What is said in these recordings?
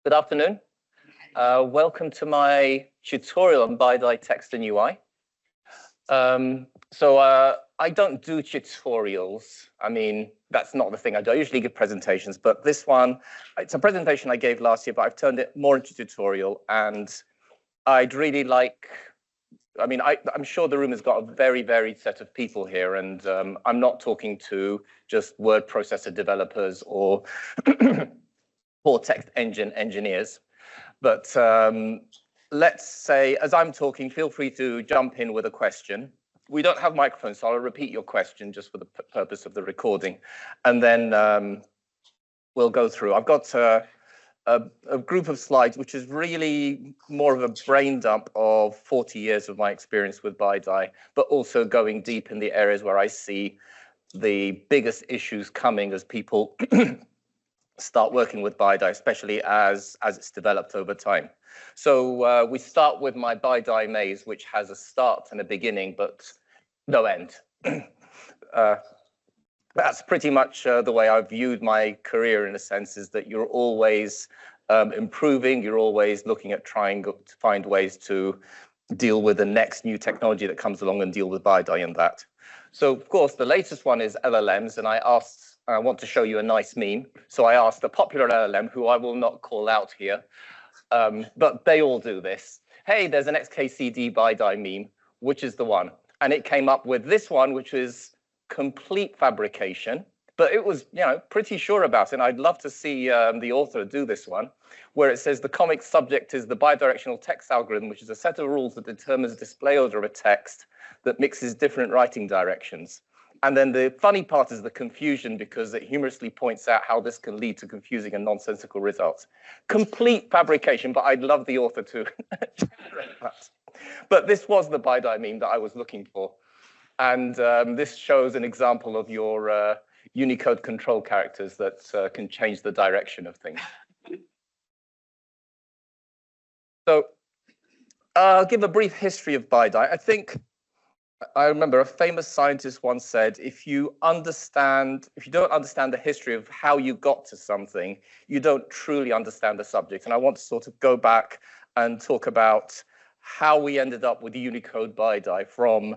Good afternoon. Welcome to my tutorial on bidi text and UI. I don't do tutorials. I mean, that's not the thing I do. I usually give presentations, but this one, it's a presentation I gave last year, but I've turned it more into tutorial, and I'd really like, I'm sure the room has got a very varied set of people here, and I'm not talking to just word processor developers or or text engine engineers. But let's say, as I'm talking, feel free to jump in with a question. We don't have microphones, so I'll repeat your question just for the purpose of the recording. And then we'll go through. I've got a group of slides, which is really more of a brain dump of 40 years of my experience with bidi, but also going deep in the areas where I see the biggest issues coming as people start working with bidi, especially as it's developed over time. So we start with my bidi maze, which has a start and a beginning, but no end. That's pretty much the way I've viewed my career, in a sense, is that you're always improving, you're always looking at trying to find ways to deal with the next new technology that comes along and deal with bidi and that. So, of course, the latest one is LLMs, and I want to show you a nice meme. So I asked a popular LLM, who I will not call out here, but they all do this. Hey, there's an XKCD bidi meme, which is the one? And it came up with this one, which is complete fabrication, but it was, pretty sure about it. And I'd love to see the author do this one, where it says the comic subject is the bidirectional text algorithm, which is a set of rules that determines the display order of a text that mixes different writing directions. And then the funny part is the confusion, because it humorously points out how this can lead to confusing and nonsensical results. Complete fabrication, but I'd love the author to generate that. But this was the bidi meme that I was looking for. And this shows an example of your Unicode control characters that can change the direction of things. So I'll give a brief history of bidi. I remember a famous scientist once said, if you don't understand the history of how you got to something, you don't truly understand the subject. And I want to sort of go back and talk about how we ended up with Unicode bidi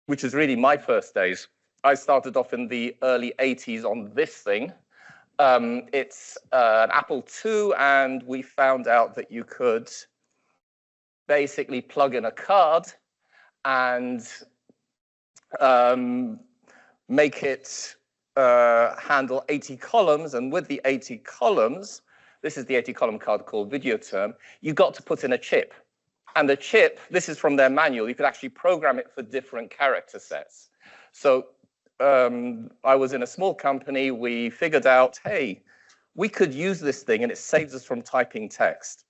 which is really my first days. I started off in the early 80s on this thing. It's an Apple II, and we found out that you could basically plug in a card and make it handle 80 columns. And with the 80 columns, this is the 80-column card called video term, you got to put in a chip. And the chip, this is from their manual, you could actually program it for different character sets. So I was in a small company, we figured out, hey, we could use this thing and it saves us from typing text.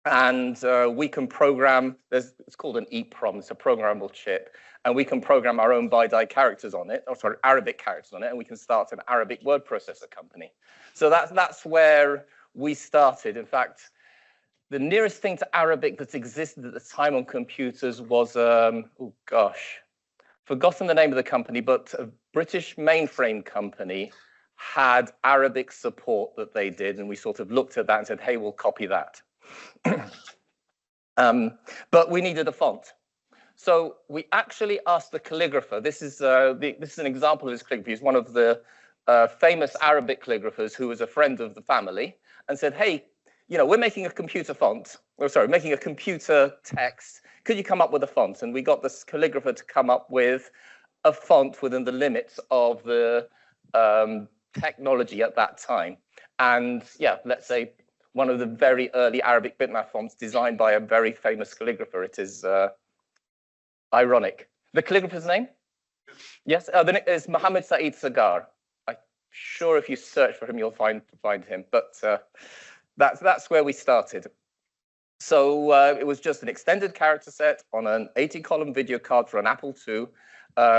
And we can program, it's called an EEPROM, it's a programmable chip, and we can program our own bidi characters on it, Arabic characters on it, and we can start an Arabic word processor company. So that's where we started. In fact, the nearest thing to Arabic that existed at the time on computers was, forgotten the name of the company, but a British mainframe company had Arabic support that they did, and we sort of looked at that and said, hey, we'll copy that. But we needed a font. So we actually asked the calligrapher. This is an example of this calligraphy. He's one of the famous Arabic calligraphers who was a friend of the family, and said, hey, we're making a computer font, making a computer text. Could you come up with a font? And we got this calligrapher to come up with a font within the limits of the technology at that time. And yeah, let's say one of the very early Arabic bitmap fonts designed by a very famous calligrapher. It is ironic. The calligrapher's name? Yes, the name is Mohammed Saeed Sagar. I'm sure if you search for him, you'll find him. But that's where we started. So it was just an extended character set on an 80-column video card for an Apple II.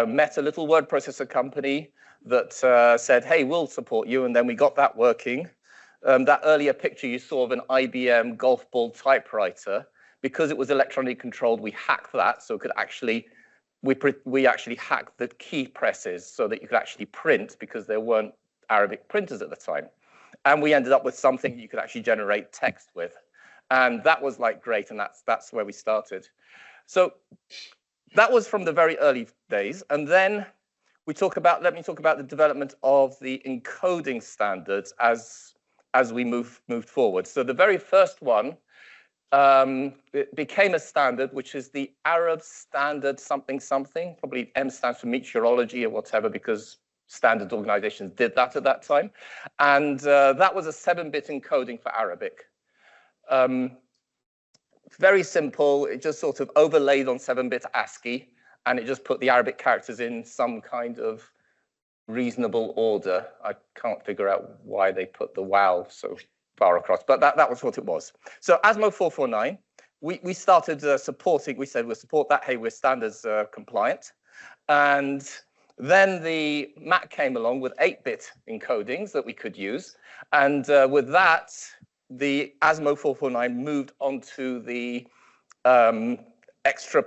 Met a little word processor company that said, hey, we'll support you. And then we got that working. That earlier picture you saw of an IBM golf ball typewriter, because it was electronically controlled, we hacked that. So it could actually, we actually hacked the key presses so that you could actually print, because there weren't Arabic printers at the time. And we ended up with something you could actually generate text with. And that was like great, and that's where we started. So that was from the very early days. And then let me talk about the development of the encoding standards as we moved forward. So the very first one, it became a standard, which is the Arab Standard something something. Probably M stands for meteorology or whatever, because standard organizations did that at that time. And that was a 7-bit encoding for Arabic. Very simple. It just sort of overlaid on 7-bit ASCII, and it just put the Arabic characters in some kind of reasonable order. I can't figure out why they put the wow so far across, but that was what it was. So ASMO 449, we started supporting, we said we'll support that, hey, we're standards compliant. And then the Mac came along with 8-bit encodings that we could use. And with that, the ASMO 449 moved onto the extra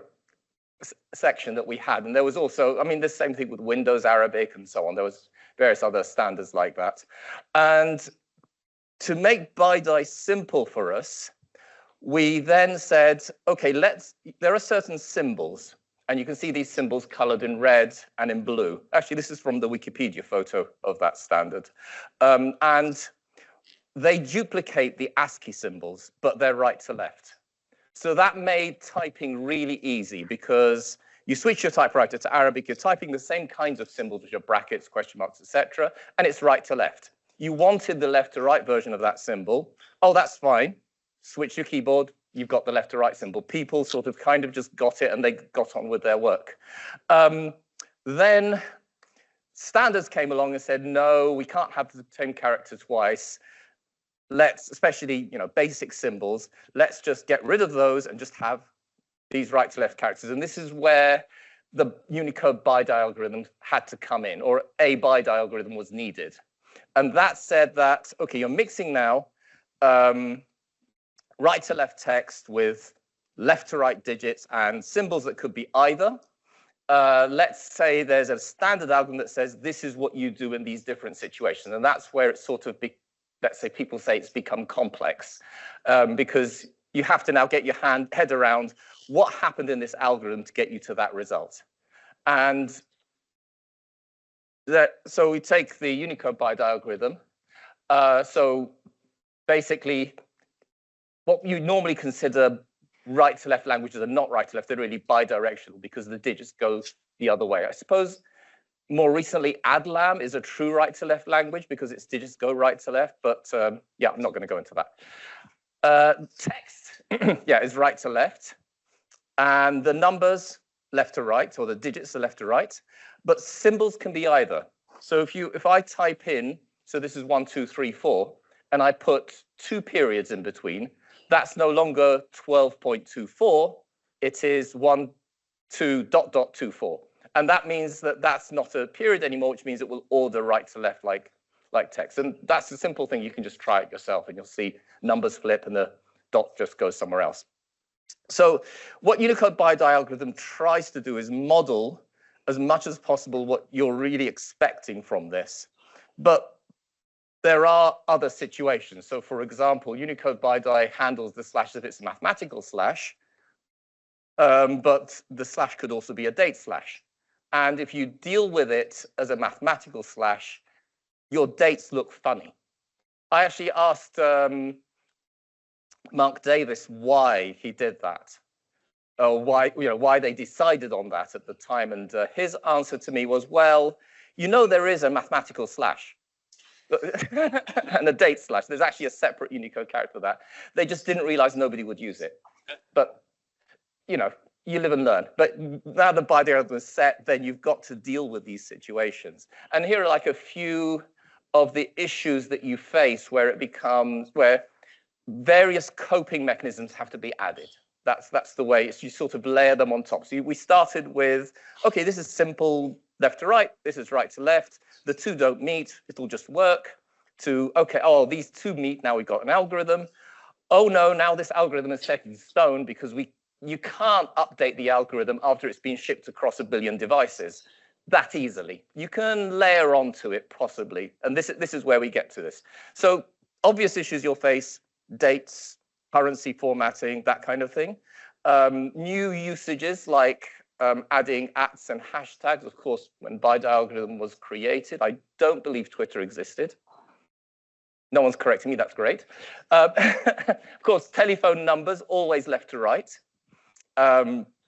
section that we had. And there was also, I mean, the same thing with Windows Arabic and so on. There was various other standards like that. And to make bidi simple for us, we then said, okay, there are certain symbols, and you can see these symbols colored in red and in blue. Actually, this is from the Wikipedia photo of that standard. And they duplicate the ASCII symbols, but they're right to left. So that made typing really easy, because you switch your typewriter to Arabic, you're typing the same kinds of symbols, which are brackets, question marks, etc., and it's right to left. You wanted the left to right version of that symbol. Oh, that's fine. Switch your keyboard, you've got the left to right symbol. People sort of kind of just got it, and they got on with their work. Then standards came along and said, no, we can't have the same character twice. Let's, especially, basic symbols, let's just get rid of those and just have these right to left characters. And this is where the Unicode bidi algorithm had to come in, or a bidi algorithm was needed. And that said that, okay, you're mixing now right to left text with left to right digits and symbols that could be either. Let's say there's a standard algorithm that says this is what you do in these different situations. And that's where it's sort of, let's say people say it's become complex, because you have to now get your head around what happened in this algorithm to get you to that result. And so we take the Unicode bidi algorithm. So basically, what you normally consider right to left languages are not right to left. They're really bidirectional because the digits go the other way. I suppose more recently, ADLAM is a true right to left language because its digits go right to left. But yeah, I'm not going to go into that. Text, yeah, is right to left. And the numbers left to right, or the digits are left to right. But symbols can be either. So if I type in, so this is 1, 2, 3, 4, and I put 2 periods in between, that's no longer 12.24. It is 1, 2, ... 24. And that means that that's not a period anymore, which means it will order right to left like text. And that's a simple thing. You can just try it yourself, and you'll see numbers flip and the dot just goes somewhere else. So what Unicode bidi algorithm tries to do is model as much as possible what you're really expecting from this. But there are other situations. So for example, Unicode bidi handles the slash if it's a mathematical slash, but the slash could also be a date slash. And if you deal with it as a mathematical slash, your dates look funny. I actually asked Mark Davis why he did that, or why they decided on that at the time. And his answer to me was, well, there is a mathematical slash and a date slash. There's actually a separate Unicode character for that. They just didn't realize nobody would use it. But, you live and learn. But now the bidi algorithm is set, then you've got to deal with these situations. And here are like a few of the issues that you face where various coping mechanisms have to be added. That's the way you sort of layer them on top. So we started with, okay, this is simple left to right. This is right to left. The two don't meet. It'll just work. To, okay, oh, these two meet. Now we've got an algorithm. Oh, no, now this algorithm is set in stone because you can't update the algorithm after it's been shipped across 1 billion devices. that easily. You can layer onto it possibly, and this is where we get to this. So obvious issues you'll face: dates, currency formatting, that kind of thing. New usages like adding ats and hashtags. Of course, when bidi algorithm was created, I don't believe Twitter existed. No one's correcting me, that's great. Of course, telephone numbers, always left to right,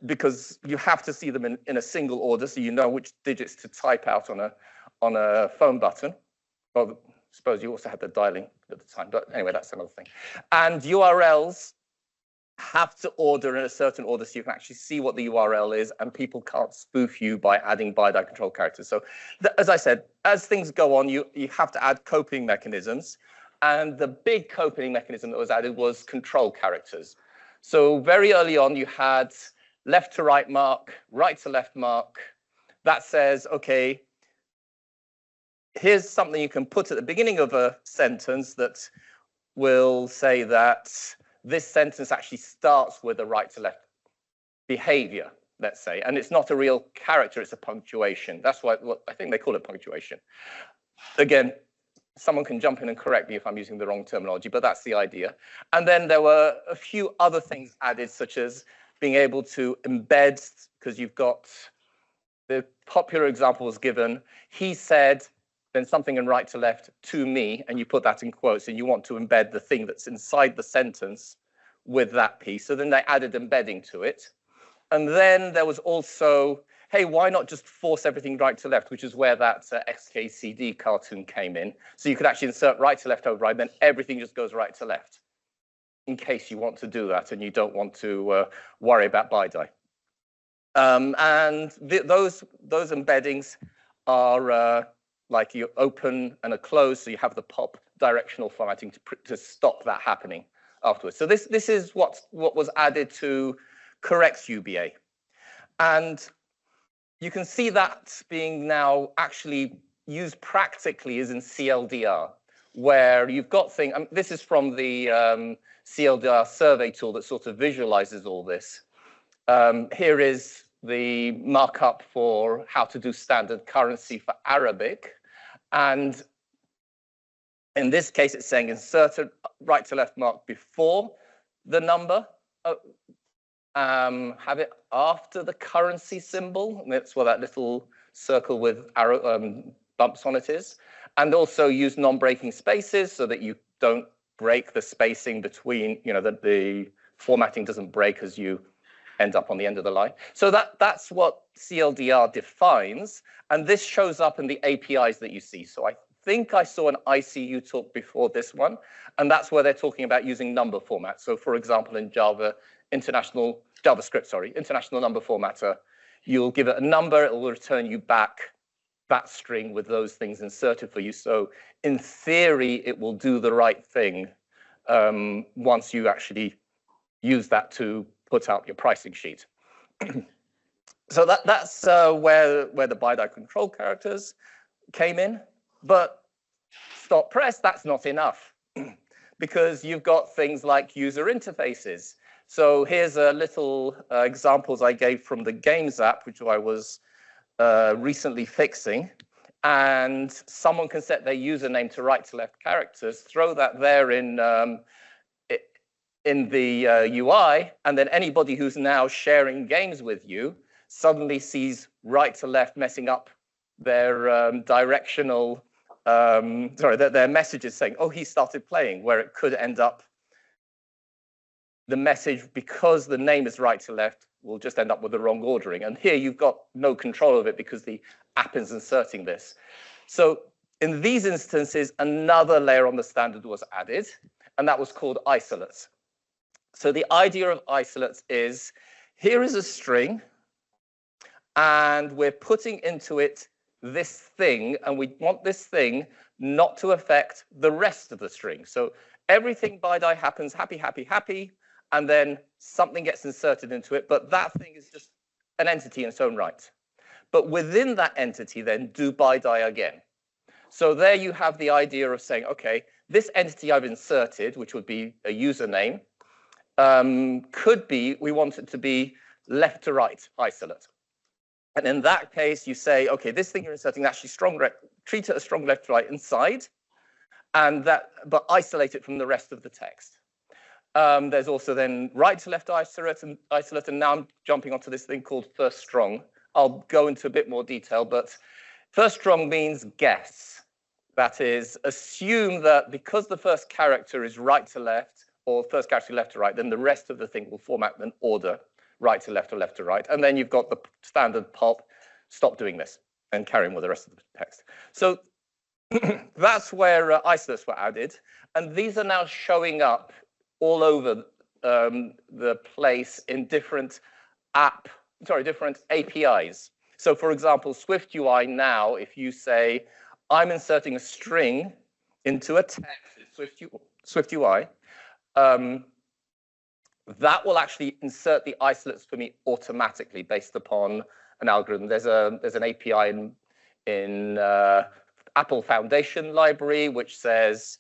because you have to see them in a single order, so you know which digits to type out on a phone button. Well, I suppose you also had the dialing at the time, but anyway, that's another thing. And URLs have to order in a certain order so you can actually see what the URL is, and people can't spoof you by adding bidi control characters. So as I said, as things go on, you have to add coping mechanisms. And the big coping mechanism that was added was control characters. So very early on, you had left to right mark, right to left mark. That says, okay, here's something you can put at the beginning of a sentence that will say that this sentence actually starts with a right to left behavior, let's say. And it's not a real character, it's a punctuation. That's what I think they call it, punctuation. Again, someone can jump in and correct me if I'm using the wrong terminology, but that's the idea. And then there were a few other things added, such as being able to embed, because you've got the popular example was given. He said, then something in right to left to me, and you put that in quotes, and you want to embed the thing that's inside the sentence with that piece. So then they added embedding to it. And then there was also, hey, why not just force everything right to left, which is where that XKCD cartoon came in. So you could actually insert right to left over right, then everything just goes right to left, in case you want to do that and you don't want to worry about bidi. And those embeddings are like you open and a close, so you have the pop directional formatting to stop that happening afterwards. So this is what was added to corrects UBA. And you can see that being now actually used practically is in CLDR, where you've got things, this is from the CLDR survey tool that sort of visualizes all this. Here is the markup for how to do standard currency for Arabic. And in this case, it's saying insert a right to left mark before the number. Have it after the currency symbol. And that's what that little circle with arrow bumps on it is. And also use non-breaking spaces so that you don't break the spacing between, that the formatting doesn't break as you end up on the end of the line. So that's what CLDR defines. And this shows up in the APIs that you see. So I think I saw an ICU talk before this one, and that's where they're talking about using number format. So for example, in JavaScript, international number formatter, you'll give it a number, it will return you back that string with those things inserted for you. So in theory, it will do the right thing once you actually use that to put out your pricing sheet. So that's where the bidi control characters came in. But stop press, that's not enough, because you've got things like user interfaces. So here's a little examples I gave from the Games app, which I was recently fixing. And someone can set their username to right to left characters, throw that there in the UI, and then anybody who's now sharing games with you suddenly sees right to left messing up their directional, their messages saying, oh, he started playing, where it could end up the message, because the name is right to left, will just end up with the wrong ordering. And here you've got no control of it because the app is inserting this. So in these instances, another layer on the standard was added, and that was called isolates. So the idea of isolates is, here is a string, and we're putting into it this thing, and we want this thing not to affect the rest of the string. So everything bidi happens happy, happy, happy, and then something gets inserted into it, but that thing is just an entity in its own right. But within that entity, then do bidi again. So there you have the idea of saying, okay, this entity I've inserted, which would be a username, could be, we want it to be left to right isolate. And in that case, you say, okay, this thing you're inserting actually treat it as strong left to right inside, and but isolate it from the rest of the text. There's also then right to left isolate, and now I'm jumping onto this thing called first strong. I'll go into a bit more detail, but first strong means guess. That is, assume that because the first character is right to left, or first character left to right, then the rest of the thing will format in order, right to left or left to right. And then you've got the standard pulp, stop doing this, and carry on with the rest of the text. So that's where isolates were added. And these are now showing up all over the place in different APIs. So for example, Swift UI now, if you say, I'm inserting a string into a text in Swift UI, that will actually insert the isolates for me automatically based upon an algorithm. There's an API in Apple Foundation library which says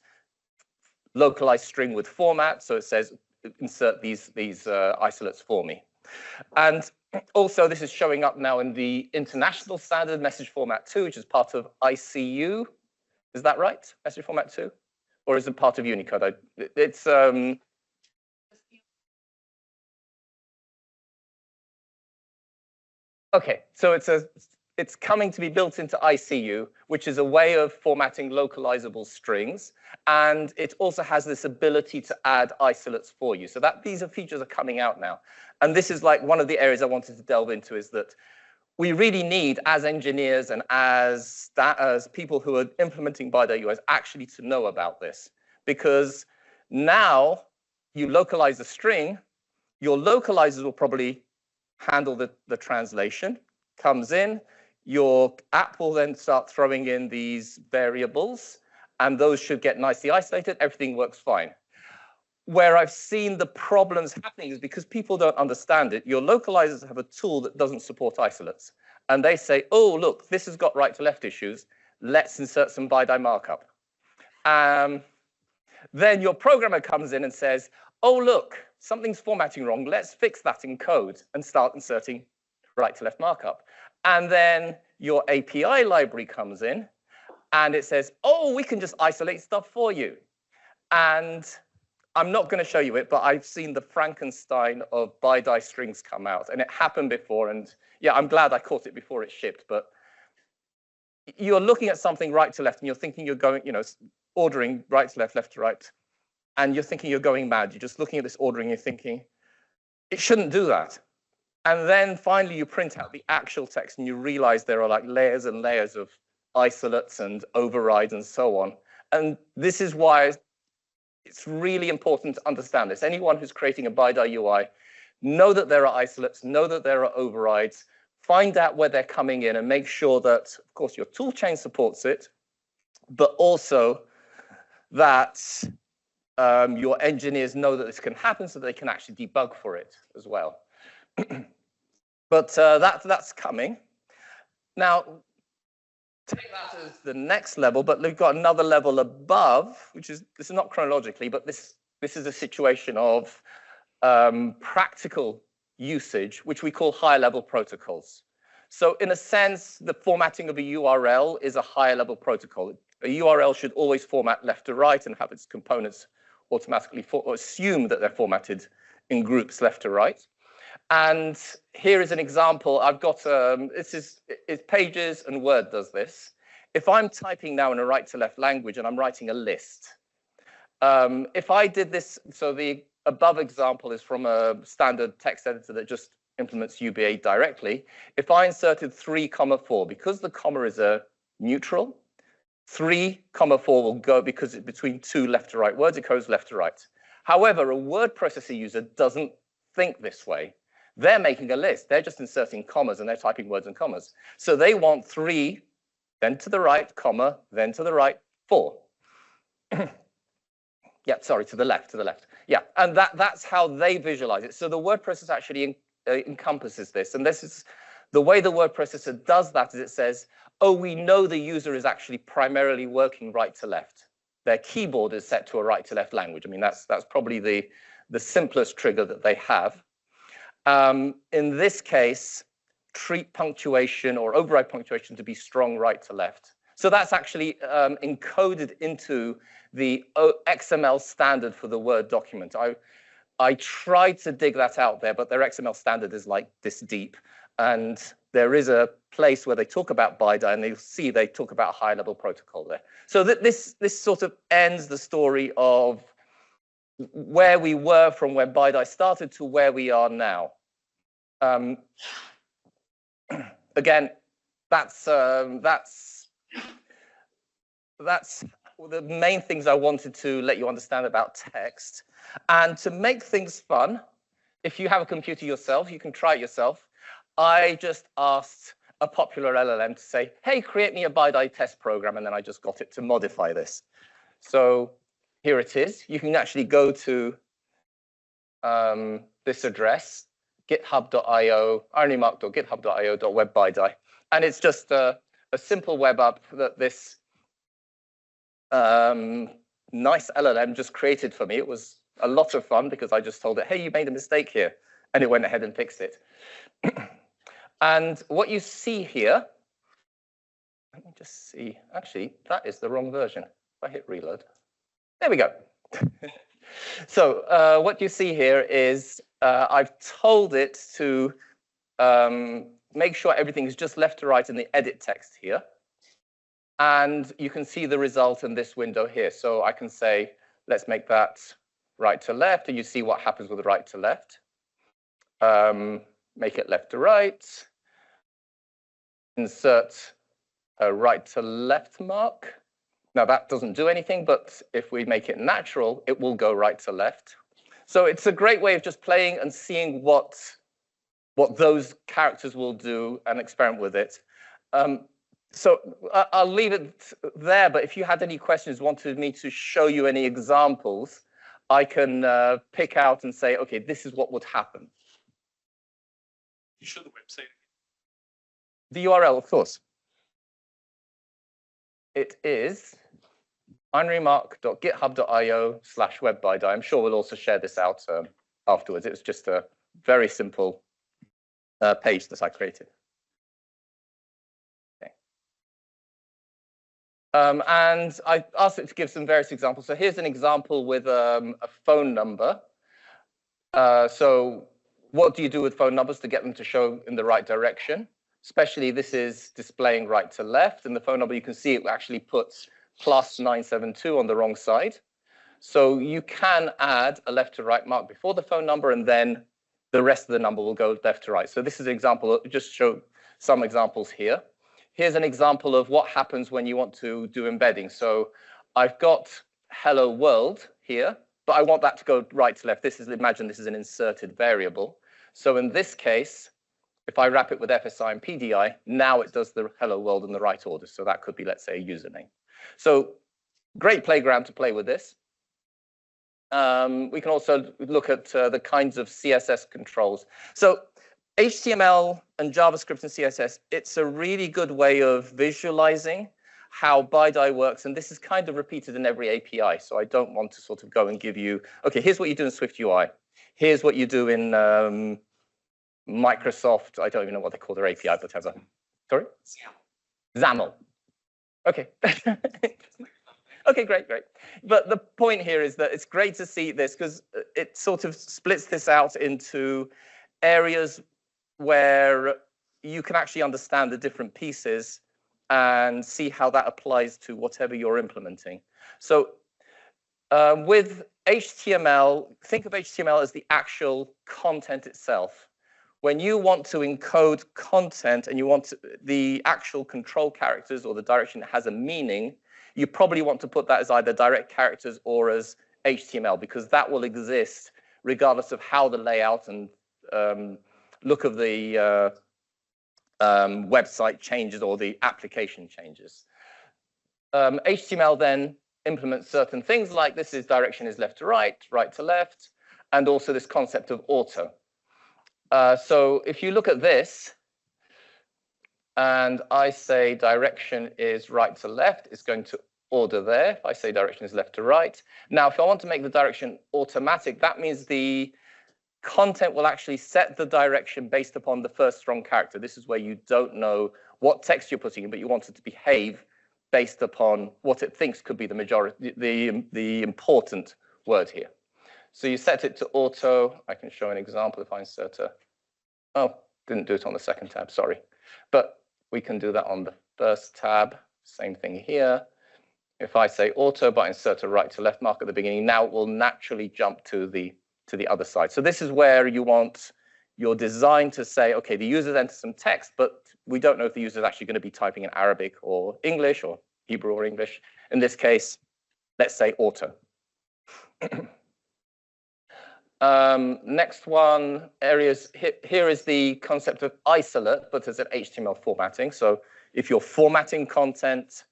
localize string with format. So it says insert these isolates for me. And also this is showing up now in the international standard message format 2, which is part of ICU. Is that right? Message format 2? Or is it part of Unicode? It's okay, so it's coming to be built into ICU, which is a way of formatting localizable strings. And it also has this ability to add isolates for you. So these features are coming out now. And this is like one of the areas I wanted to delve into, is that we really need, as engineers and as people who are implementing bidi UIs, actually to know about this. Because now you localize a string, your localizers will probably handle the translation, comes in, your app will then start throwing in these variables, and those should get nicely isolated, everything works fine. Where I've seen the problems happening is because people don't understand it. Your localizers have a tool that doesn't support isolates. And they say, oh, look, this has got right to left issues. Let's insert some bidi markup. Then your programmer comes in and says, oh, look, something's formatting wrong. Let's fix that in code and start inserting right to left markup. And then your API library comes in and it says, oh, we can just isolate stuff for you. And I'm not going to show you it, but I've seen the Frankenstein of bidi strings come out, and it happened before. And yeah, I'm glad I caught it before it shipped. But you're looking at something right to left, and you're thinking you're going, ordering right to left, left to right, and you're thinking you're going mad. You're just looking at this ordering, you're thinking, it shouldn't do that. And then finally, you print out the actual text, and you realize there are like layers and layers of isolates and overrides and so on. And this is why it's really important to understand this. Anyone who's creating a bidi UI, know that there are isolates, know that there are overrides, find out where they're coming in, and make sure that, of course, your toolchain supports it, but also that your engineers know that this can happen so they can actually debug for it as well. But that's coming. Now, take that as the next level, but we've got another level above, which is, this is not chronologically, but this is a situation of practical usage, which we call higher level protocols. So in a sense, the formatting of a URL is a higher level protocol. A URL should always format left to right and have its components automatically assume that they're formatted in groups left to right. And here is an example. I've got, it's Pages and Word does this. If I'm typing now in a right to left language and I'm writing a list, if I did this, so the above example is from a standard text editor that just implements UBA directly. If I inserted 3, 4, because the comma is a neutral, 3, 4 will go because it's between 2 left to right words, it goes left to right. However, a word processor user doesn't think this way. They're making a list. They're just inserting commas and they're typing words and commas. So they want 3, then to the right, comma, then to the right, 4. Yeah, sorry, to the left. Yeah, and that's how they visualize it. So the word processor actually encompasses this. And this is the way the word processor does that is it says, oh, we know the user is actually primarily working right to left. Their keyboard is set to a right to left language. I mean, that's probably the simplest trigger that they have. In this case, treat punctuation or override punctuation to be strong right to left. So that's actually encoded into the XML standard for the Word document. I tried to dig that out there, but their XML standard is like this deep. And there is a place where they talk about bidi, and you'll see they talk about high-level protocol there. So this sort of ends the story of where we were from when bidi started to where we are now. Again, that's the main things I wanted to let you understand about text. And to make things fun, if you have a computer yourself, you can try it yourself. I just asked a popular LLM to say, hey, create me a bidi test program, and then I just got it to modify this. So here it is. You can actually go to this address, github.io, ironymark.github.io.webbidi, and it's just a simple web app that this nice LLM just created for me. It was a lot of fun because I just told it, hey, you made a mistake here, and it went ahead and fixed it. And what you see here, let me just see, actually, that is the wrong version. If I hit reload, there we go. So what you see here is I've told it to make sure everything is just left to right in the edit text here. And you can see the result in this window here. So I can say, let's make that right to left, and you see what happens with the right to left. Make it left to right. Insert a right to left mark. Now that doesn't do anything, but if we make it natural, it will go right to left. So it's a great way of just playing and seeing what those characters will do and experiment with it. So I'll leave it there, but if you had any questions, wanted me to show you any examples, I can pick out and say, okay, this is what would happen. You show the website. The URL, of course. It is ironymark.github.io/webbidi. I'm sure we'll also share this out afterwards. It's just a very simple page that I created. Okay. And I asked it to give some various examples. So here's an example with a phone number. So what do you do with phone numbers to get them to show in the right direction? Especially this is displaying right to left, and the phone number, you can see it actually puts +972 on the wrong side. So you can add a left to right mark before the phone number, and then the rest of the number will go left to right. So this is an example, just show some examples here. Here's an example of what happens when you want to do embedding. So I've got hello world here, but I want that to go right to left. Imagine this is an inserted variable. So in this case, if I wrap it with FSI and PDI, now it does the hello world in the right order. So that could be, let's say, a username. So great playground to play with this. We can also look at the kinds of CSS controls. So HTML and JavaScript and CSS, it's a really good way of visualizing how bidi works. And this is kind of repeated in every API. So I don't want to sort of go and give you, OK, here's what you do in Swift UI. Here's what you do in Microsoft, I don't even know what they call their API, but whatever. Sorry? XAML. Okay. Okay, great. But the point here is that it's great to see this because it sort of splits this out into areas where you can actually understand the different pieces and see how that applies to whatever you're implementing. So with HTML, think of HTML as the actual content itself. When you want to encode content and you want the actual control characters or the direction that has a meaning, you probably want to put that as either direct characters or as HTML, because that will exist regardless of how the layout and look of the website changes or the application changes. HTML then implements certain things like this is direction is left to right, right to left, and also this concept of auto. So if you look at this, and I say direction is right to left, it's going to order there. If I say direction is left to right. Now, if I want to make the direction automatic, that means the content will actually set the direction based upon the first strong character. This is where you don't know what text you're putting in, but you want it to behave based upon what it thinks could be the majority, the important word here. So you set it to auto. I can show an example if I insert a, oh, didn't do it on the second tab, sorry. But we can do that on the first tab. Same thing here. If I say auto, but insert a right to left mark at the beginning, now it will naturally jump to the other side. So this is where you want your design to say, okay, the user enters some text, but we don't know if the user is actually going to be typing in Arabic or English or Hebrew or English. In this case, let's say auto. Next one, areas, here is the concept of isolate, but as an HTML formatting. So if you're formatting content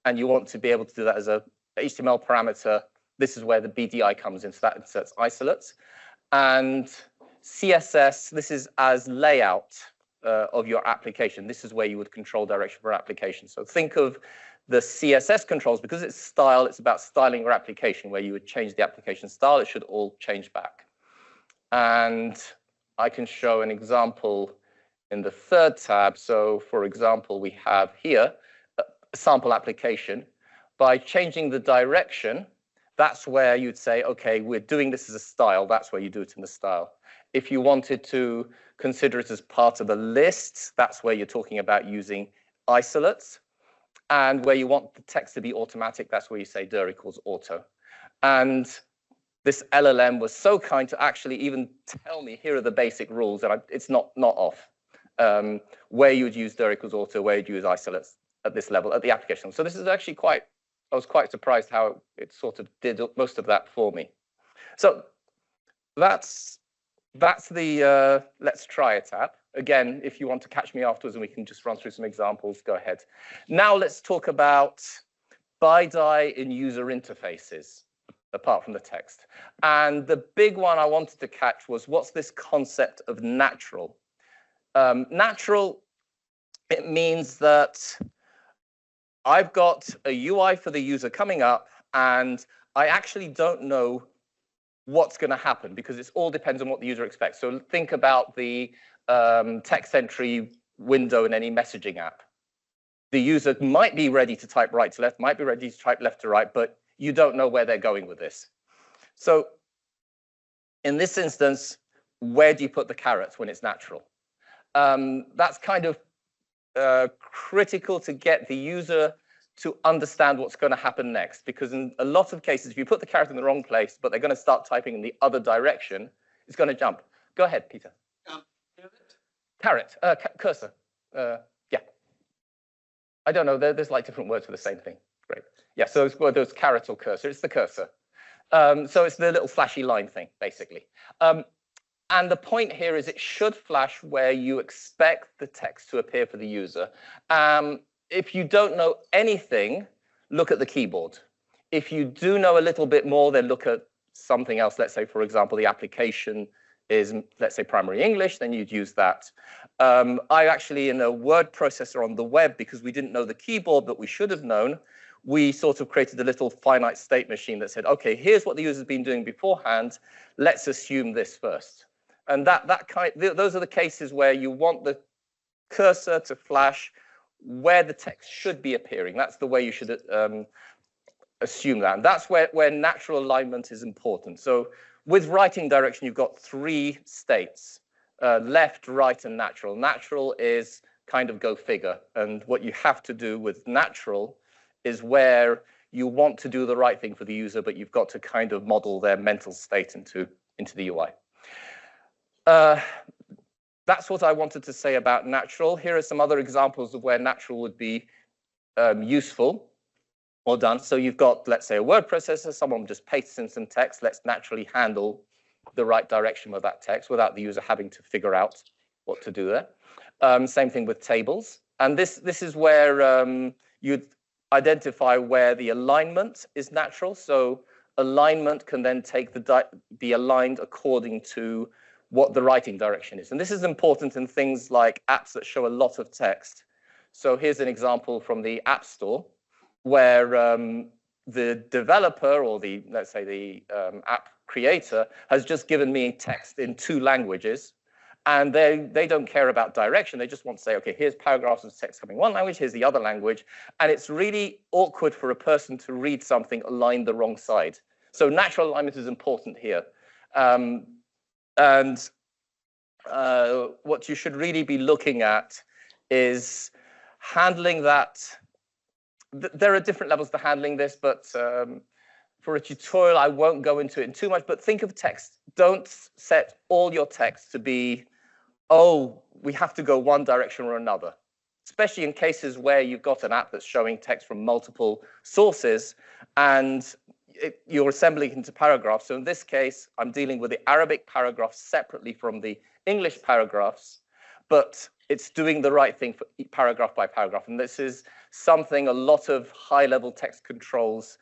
and you want to be able to do that as a HTML parameter, this is where the BDI comes in, so that inserts isolates. And CSS, this is as layout of your application. This is where you would control direction for application. So think of the CSS controls, because it's style, it's about styling your application, where you would change the application style, it should all change back. And I can show an example in the third tab. So for example, we have here a sample application. By changing the direction, that's where you'd say, okay, we're doing this as a style. That's where you do it in the style. If you wanted to consider it as part of a list, that's where you're talking about using isolates. And where you want the text to be automatic, that's where you say dir equals auto. And this LLM was so kind to actually even tell me, here are the basic rules, and it's not off. Where you would use dir equals auto, where you'd use isolates at this level, at the application. So this is actually quite, I was quite surprised how it sort of did most of that for me. So that's the Let's Try It app. Again, if you want to catch me afterwards and we can just run through some examples, go ahead. Now let's talk about bidi in user interfaces, apart from the text. And the big one I wanted to catch was, what's this concept of natural? Natural, it means that I've got a UI for the user coming up, and I actually don't know what's going to happen because it all depends on what the user expects. So think about the text entry window in any messaging app. The user might be ready to type right to left, might be ready to type left to right, but you don't know where they're going with this. So in this instance, where do you put the caret when it's natural? That's kind of critical to get the user to understand what's going to happen next, because in a lot of cases, if you put the caret in the wrong place, but they're going to start typing in the other direction, it's going to jump. Go ahead, Peter. Caret, cursor. Yeah. I don't know. There's like different words for the same thing. Great. Yeah, so there's caret or cursor. It's the cursor. So it's the little flashy line thing, basically. And the point here is it should flash where you expect the text to appear for the user. If you don't know anything, look at the keyboard. If you do know a little bit more, then look at something else. Let's say, for example, the application is, let's say, primary English, then you'd use that. I actually, in a word processor on the web, because we didn't know the keyboard that we should have known, we sort of created a little finite state machine that said, okay, here's what the user's been doing beforehand. Let's assume this first. And those are the cases where you want the cursor to flash where the text should be appearing. That's the way you should assume that. And that's where natural alignment is important. So with writing direction, you've got three states, left, right, and natural. Natural is kind of go figure. And what you have to do with natural is where you want to do the right thing for the user, but you've got to kind of model their mental state into the UI. That's what I wanted to say about natural. Here are some other examples of where natural would be useful or done. So you've got, let's say, a word processor. Someone just pastes in some text. Let's naturally handle the right direction with that text without the user having to figure out what to do there. Same thing with tables. And this is where you'd identify where the alignment is natural. So alignment can then take be aligned according to what the writing direction is. And this is important in things like apps that show a lot of text. So here's an example from the App Store where the developer or let's say the app creator has just given me text in 2 languages, and they don't care about direction. They just want to say, okay, here's paragraphs of text coming one language, here's the other language, and it's really awkward for a person to read something aligned the wrong side. So natural alignment is important here. What you should really be looking at is handling that. There are different levels to handling this, but for a tutorial, I won't go into it in too much, but think of text. Don't set all your text to be, oh, we have to go one direction or another, especially in cases where you've got an app that's showing text from multiple sources and you're assembling into paragraphs. So in this case, I'm dealing with the Arabic paragraphs separately from the English paragraphs, but it's doing the right thing for paragraph by paragraph. And this is something a lot of high-level text controls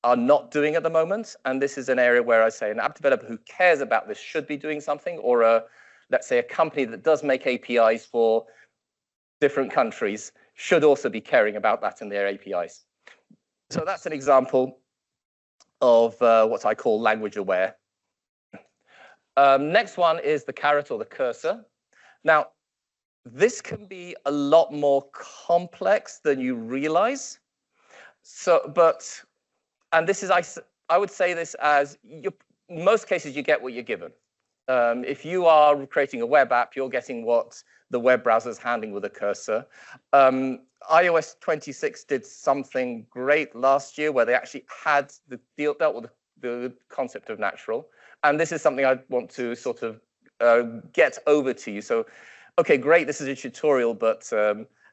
are not doing at the moment. And this is an area where I say an app developer who cares about this should be doing something, or let's say a company that does make APIs for different countries should also be caring about that in their APIs. So that's an example of what I call language aware. Next one is the caret or the cursor. Now, this can be a lot more complex than you realize. So, and this is, I would say this as, in most cases, you get what you're given. If you are creating a web app, you're getting what the web browser is handling with a cursor. iOS 26 did something great last year where they actually had dealt with the concept of natural. And this is something I want to sort of get over to you. So, okay, great, this is a tutorial, but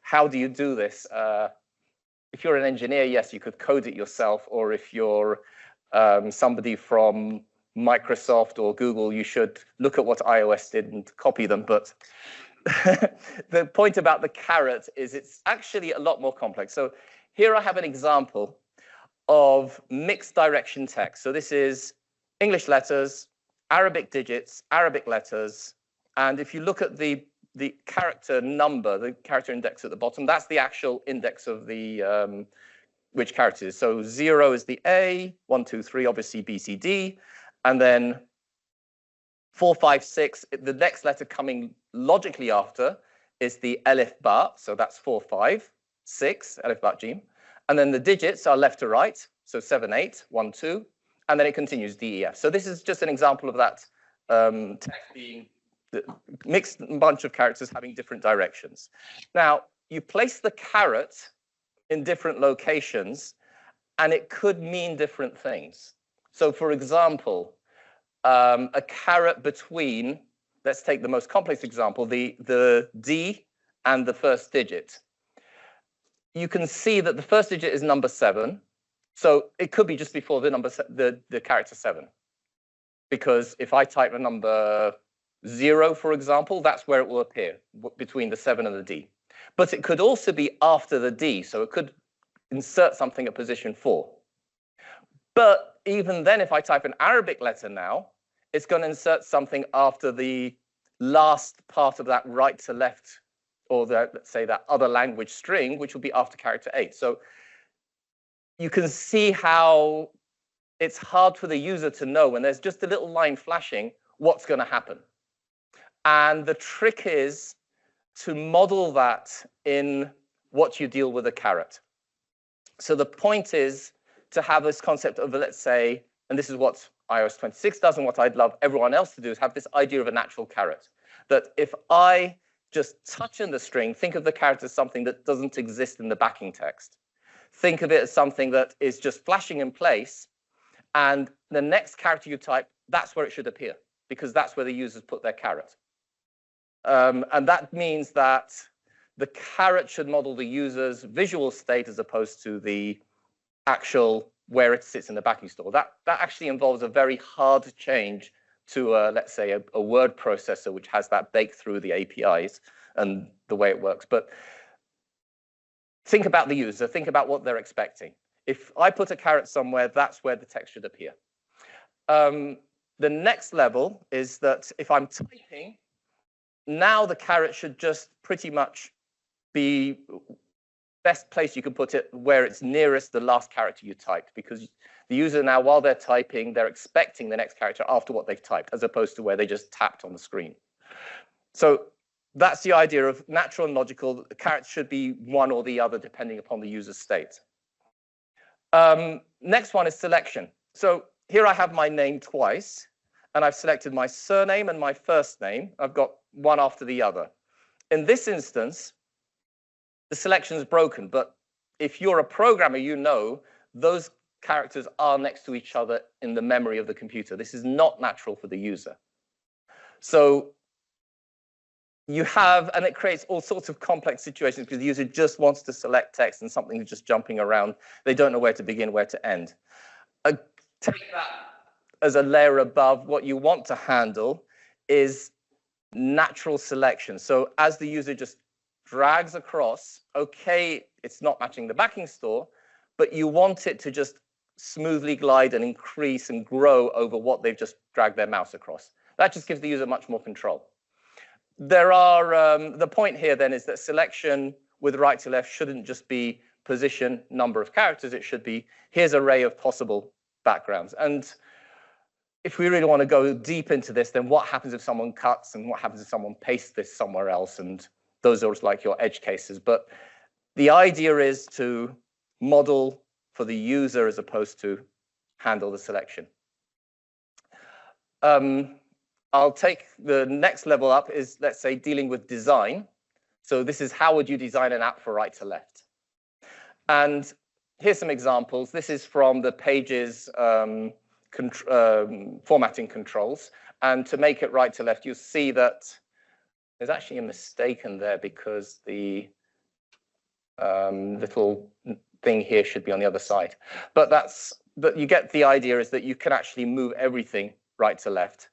how do you do this? If you're an engineer, yes, you could code it yourself, or if you're somebody from Microsoft or Google, you should look at what iOS did and copy them. But the point about the caret is it's actually a lot more complex. So here I have an example of mixed direction text. So this is English letters, Arabic digits, Arabic letters. And if you look at the character number, the character index at the bottom, that's the actual index of the which characters. So 0 is the A, 1, 2, 3, obviously B, C, D, and then 4, 5, 6, the next letter coming logically after is the Alif Ba, so that's 4, 5, 6, Alif Ba Jim. And then the digits are left to right, so 7, 8, 1, 2, and then it continues D, E, F. So this is just an example of that text being mixed bunch of characters having different directions. Now, you place the caret in different locations, and it could mean different things. So, for example, a caret between, let's take the most complex example, the D and the first digit. You can see that the first digit is number 7, so it could be just before the number the character 7, because if I type a number 0, for example, that's where it will appear, between the 7 and the D. But it could also be after the D, so it could insert something at position 4. But even then, if I type an Arabic letter now, it's going to insert something after the last part of that right to left, or let's say that other language string, which will be after character 8. So you can see how it's hard for the user to know when there's just a little line flashing what's going to happen. And the trick is to model that in what you deal with a caret. So the point is to have this concept of, let's say, and this is what iOS 26 does, and what I'd love everyone else to do, is have this idea of a natural caret. That if I just touch in the string, think of the caret as something that doesn't exist in the backing text. Think of it as something that is just flashing in place, and the next character you type, that's where it should appear, because that's where the users put their caret. And that means that the caret should model the user's visual state as opposed to the actual where it sits in the backing store. That actually involves a very hard change to, let's say, a word processor, which has that baked through the APIs and the way it works. But think about the user. Think about what they're expecting. If I put a caret somewhere, that's where the text should appear. The next level is that if I'm typing, now the caret should just pretty much be best place you can put it where it's nearest the last character you typed, because the user now, while they're typing, they're expecting the next character after what they've typed, as opposed to where they just tapped on the screen. So that's the idea of natural and logical. The character should be one or the other, depending upon the user's state. Next one is selection. So here I have my name twice, and I've selected my surname and my first name. I've got one after the other. In this instance, the selection is broken, but if you're a programmer, you know those characters are next to each other in the memory of the computer. This is not natural for the user. So you have, and it creates all sorts of complex situations because the user just wants to select text and something is just jumping around. They don't know where to begin, where to end. Take that as a layer above. What you want to handle is natural selection. So as the user just drags across, okay, it's not matching the backing store, but you want it to just smoothly glide and increase and grow over what they've just dragged their mouse across. That just gives the user much more control. There are, the point here then is that selection with right to left shouldn't just be position, number of characters. It should be, here's an array of possible backgrounds. And if we really want to go deep into this, then what happens if someone cuts and what happens if someone pastes this somewhere else? And those are like your edge cases. But the idea is to model for the user as opposed to handle the selection. I'll take the next level up is, let's say, dealing with design. So this is how would you design an app for right to left? And here's some examples. This is from the Pages formatting controls. And to make it right to left, you'll see that there's actually a mistake in there because the little thing here should be on the other side. But you get the idea is that you can actually move everything right to left.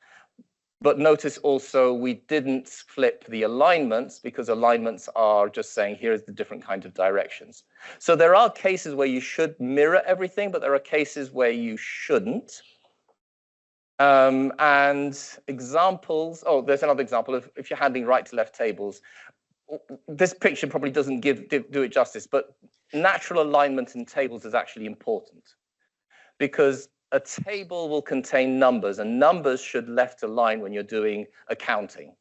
But notice also we didn't flip the alignments because alignments are just saying here's the different kind of directions. So there are cases where you should mirror everything, but there are cases where you shouldn't. And examples, oh, there's another example of if you're handling right to left tables. This picture probably doesn't do it justice, but natural alignment in tables is actually important because a table will contain numbers, and numbers should left align when you're doing accounting.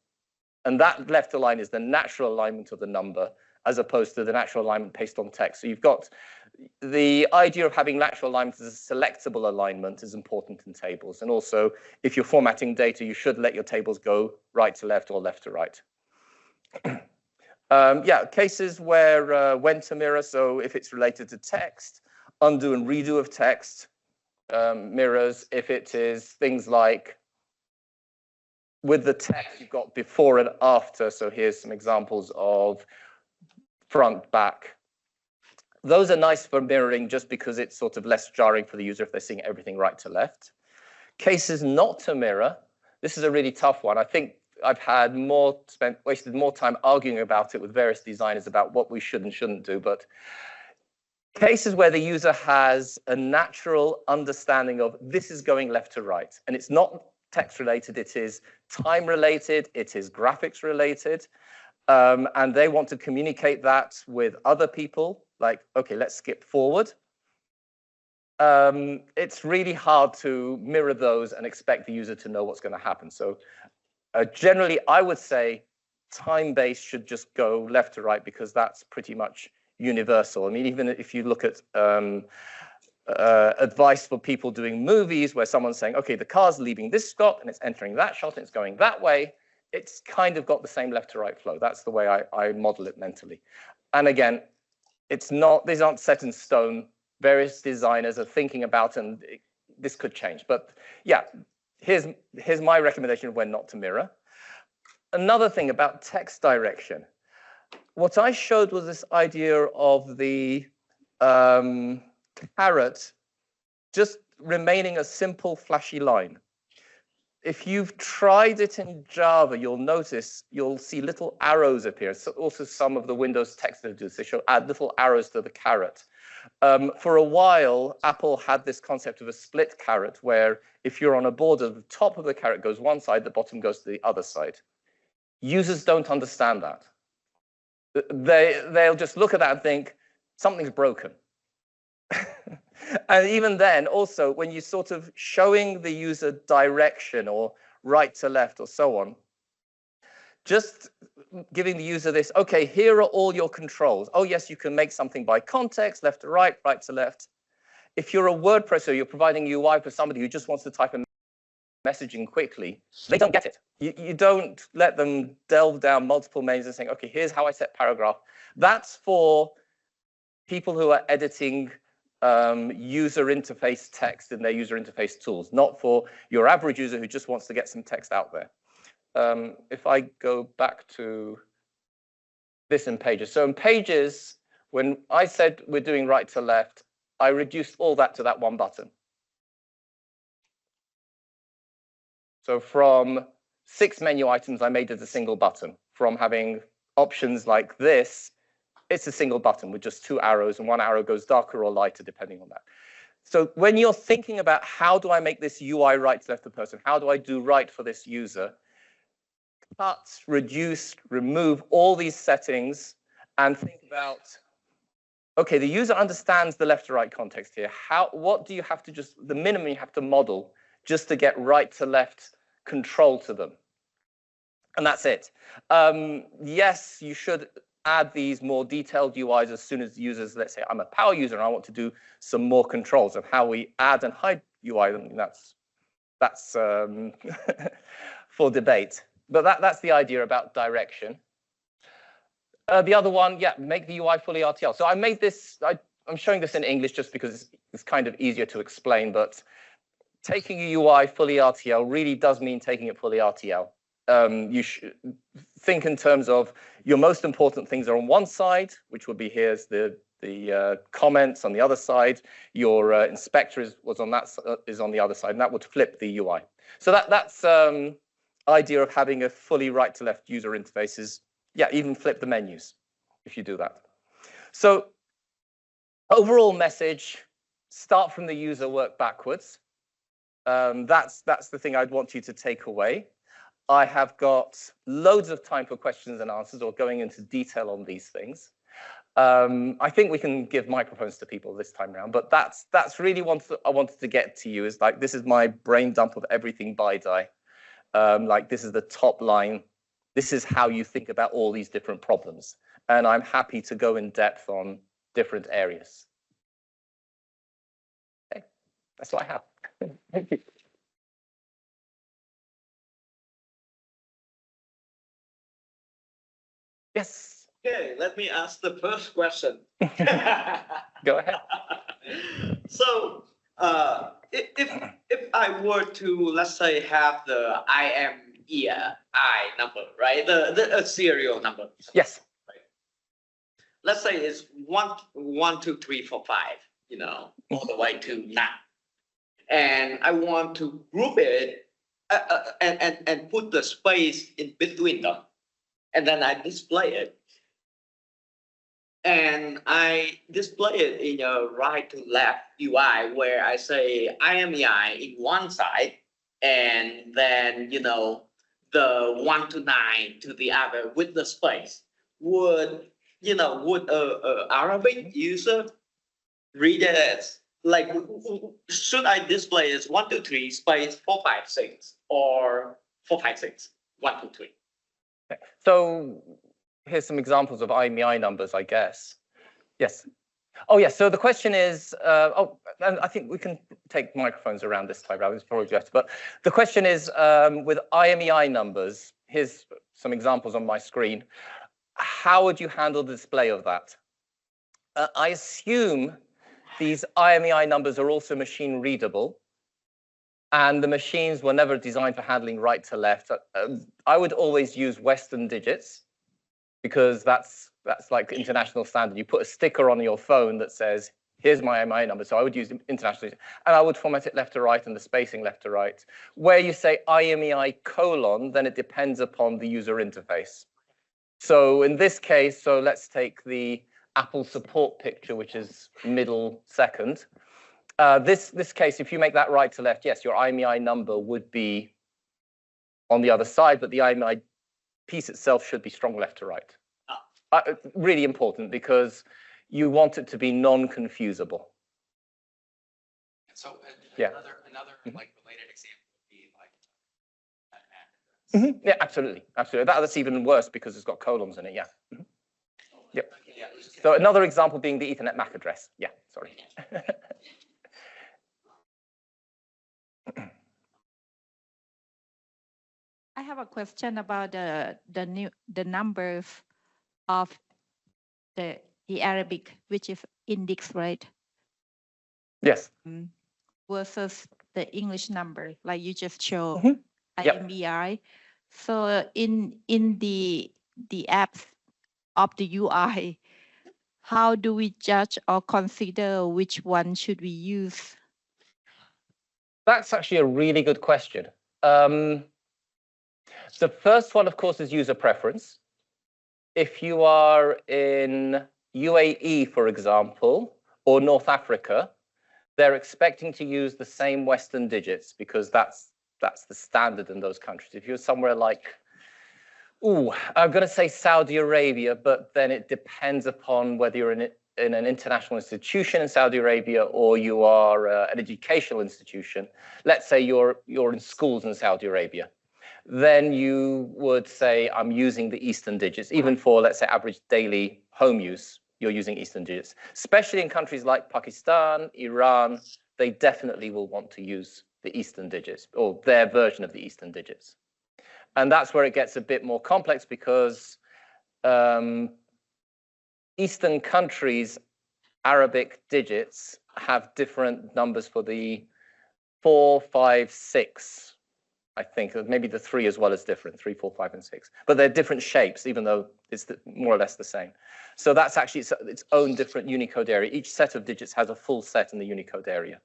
And that left align is the natural alignment of the number as opposed to the natural alignment based on text. So you've got the idea of having natural alignment as a selectable alignment is important in tables. And also, if you're formatting data, you should let your tables go right to left or left to right. Yeah, cases where when to mirror, so if it's related to text, undo and redo of text, mirrors. If it is things like with the text, you've got before and after. So here's some examples of front, back. Those are nice for mirroring just because it's sort of less jarring for the user if they're seeing everything right to left. Cases not to mirror. This is a really tough one. I think I've had wasted more time arguing about it with various designers about what we should and shouldn't do. But cases where the user has a natural understanding of this is going left to right, and it's not text related, it is time related, it is graphics related, and they want to communicate that with other people, like, okay, let's skip forward. It's really hard to mirror those and expect the user to know what's going to happen. So generally, I would say time-based should just go left to right because that's pretty much universal. I mean, even if you look at advice for people doing movies where someone's saying, okay, the car's leaving this shot and it's entering that shot and it's going that way, it's kind of got the same left to right flow. That's the way I model it mentally. And again, it's not, these aren't set in stone. Various designers are thinking about, and this could change. But yeah, here's my recommendation of when not to mirror. Another thing about text direction. What I showed was this idea of the caret just remaining a simple flashy line. If you've tried it in Java, you'll notice you'll see little arrows appear. So also some of the Windows text editors, they show add little arrows to the caret. For a while, Apple had this concept of a split caret, where if you're on a border, the top of the caret goes one side, the bottom goes to the other side. Users don't understand that. They'll just look at that and think, something's broken. And even then, also, when you're sort of showing the user direction or right to left or so on, just giving the user this, okay, here are all your controls. Oh, yes, you can make something by context, left to right, right to left. If you're a word processor, you're providing UI for somebody who just wants to type a messaging quickly, they don't get it. You don't let them delve down multiple menus and saying, okay, here's how I set paragraph. That's for people who are editing user interface text in their user interface tools, not for your average user who just wants to get some text out there. If I go back to this in Pages. So in Pages, when I said we're doing right to left, I reduced all that to that one button. So from 6 menu items, I made it a single button. From having options like this, it's a single button with just 2 arrows, and 1 arrow goes darker or lighter, depending on that. So when you're thinking about how do I make this UI right to left the person, how do I do right for this user, cut, reduce, remove all these settings and think about, okay, the user understands the left to right context here. What do you have to the minimum you have to model just to get right to left control to them? And that's it. Yes, you should add these more detailed UIs as soon as the users, let's say I'm a power user and I want to do some more controls of how we add and hide UI. I mean, that's for debate. But that's the idea about direction. The other one, yeah, make the UI fully RTL. So I made this, I'm showing this in English just because it's kind of easier to explain, but taking a UI fully RTL really does mean taking it fully RTL. You should think in terms of your most important things are on one side, which would be here's the comments on the other side. Your inspector is on the other side, and that would flip the UI. So that's idea of having a fully right to left user interface is, yeah, even flip the menus if you do that. So overall message, start from the user, work backwards. That's the thing I'd want you to take away. I have got loads of time for questions and answers or going into detail on these things. I think we can give microphones to people this time around, but that's really what I wanted to get to you is like, this is my brain dump of everything BiDi. Like this is the top line. This is how you think about all these different problems. And I'm happy to go in depth on different areas. Okay, that's what I have. Thank you. Yes. Okay, let me ask the first question. Go ahead. So, if I were to, let's say, have the IMEI number, right? The serial number. Yes. Right? Let's say it's 1, 2, 3, 4, 5, you know, all the way to 9. And I want to group it and put the space in between them. And then I display it. And I display it in a right to left UI where I say IMEI in one side and then, you know, the 1 to 9 to the other with the space. Would a Arabic user read it as like, should I display as 1, 2, 3 space 4, 5, 6 or 4, 5, 6, 1, 2, 3? So here's some examples of IMEI numbers, I guess. Yes. Oh, yes. So the question is, and I think we can take microphones around this time around. It's probably better. But the question is, with IMEI numbers, here's some examples on my screen. How would you handle the display of that? I assume these IMEI numbers are also machine readable. And the machines were never designed for handling right to left. I would always use Western digits because that's like international standard. You put a sticker on your phone that says, here's my IMEI number. So I would use international digits. And I would format it left to right and the spacing left to right. Where you say IMEI : then it depends upon the user interface. So in this case, so let's take the Apple support picture, which is middle second. This case, if you make that right to left, yes, your IMEI number would be on the other side, but the IMEI piece itself should be strong left to right. Really important because you want it to be non-confusable. So Yeah. another like related example would be like Yeah, absolutely, absolutely. That's even worse because it's got colons in it. Yeah. Yep. Yeah. So another example being the Ethernet MAC address. Yeah, sorry. I have a question about the numbers of the Arabic, which is index, right? Yes. Versus the English number, like you just showed, Yep. IMBI. So in the apps of the UI, how do we judge or consider which one should we use? That's actually a really good question. The first one, of course, is user preference. If you are in UAE, for example, or North Africa, they're expecting to use the same Western digits because that's the standard in those countries. If you're somewhere like, I'm going to say Saudi Arabia, but then it depends upon whether you're in an international institution in Saudi Arabia or you are an educational institution. Let's say you're in schools in Saudi Arabia. Then you would say, I'm using the Eastern digits. Even for, let's say, average daily home use, you're using Eastern digits. Especially in countries like Pakistan, Iran, they definitely will want to use the Eastern digits or their version of the Eastern digits. And that's where it gets a bit more complex because Eastern countries, Arabic digits have different numbers for the 4, 5, 6. I think maybe the 3 as well is different, 3, 4, 5, and 6. But they're different shapes, even though it's more or less the same. So that's actually its own different Unicode area. Each set of digits has a full set in the Unicode area.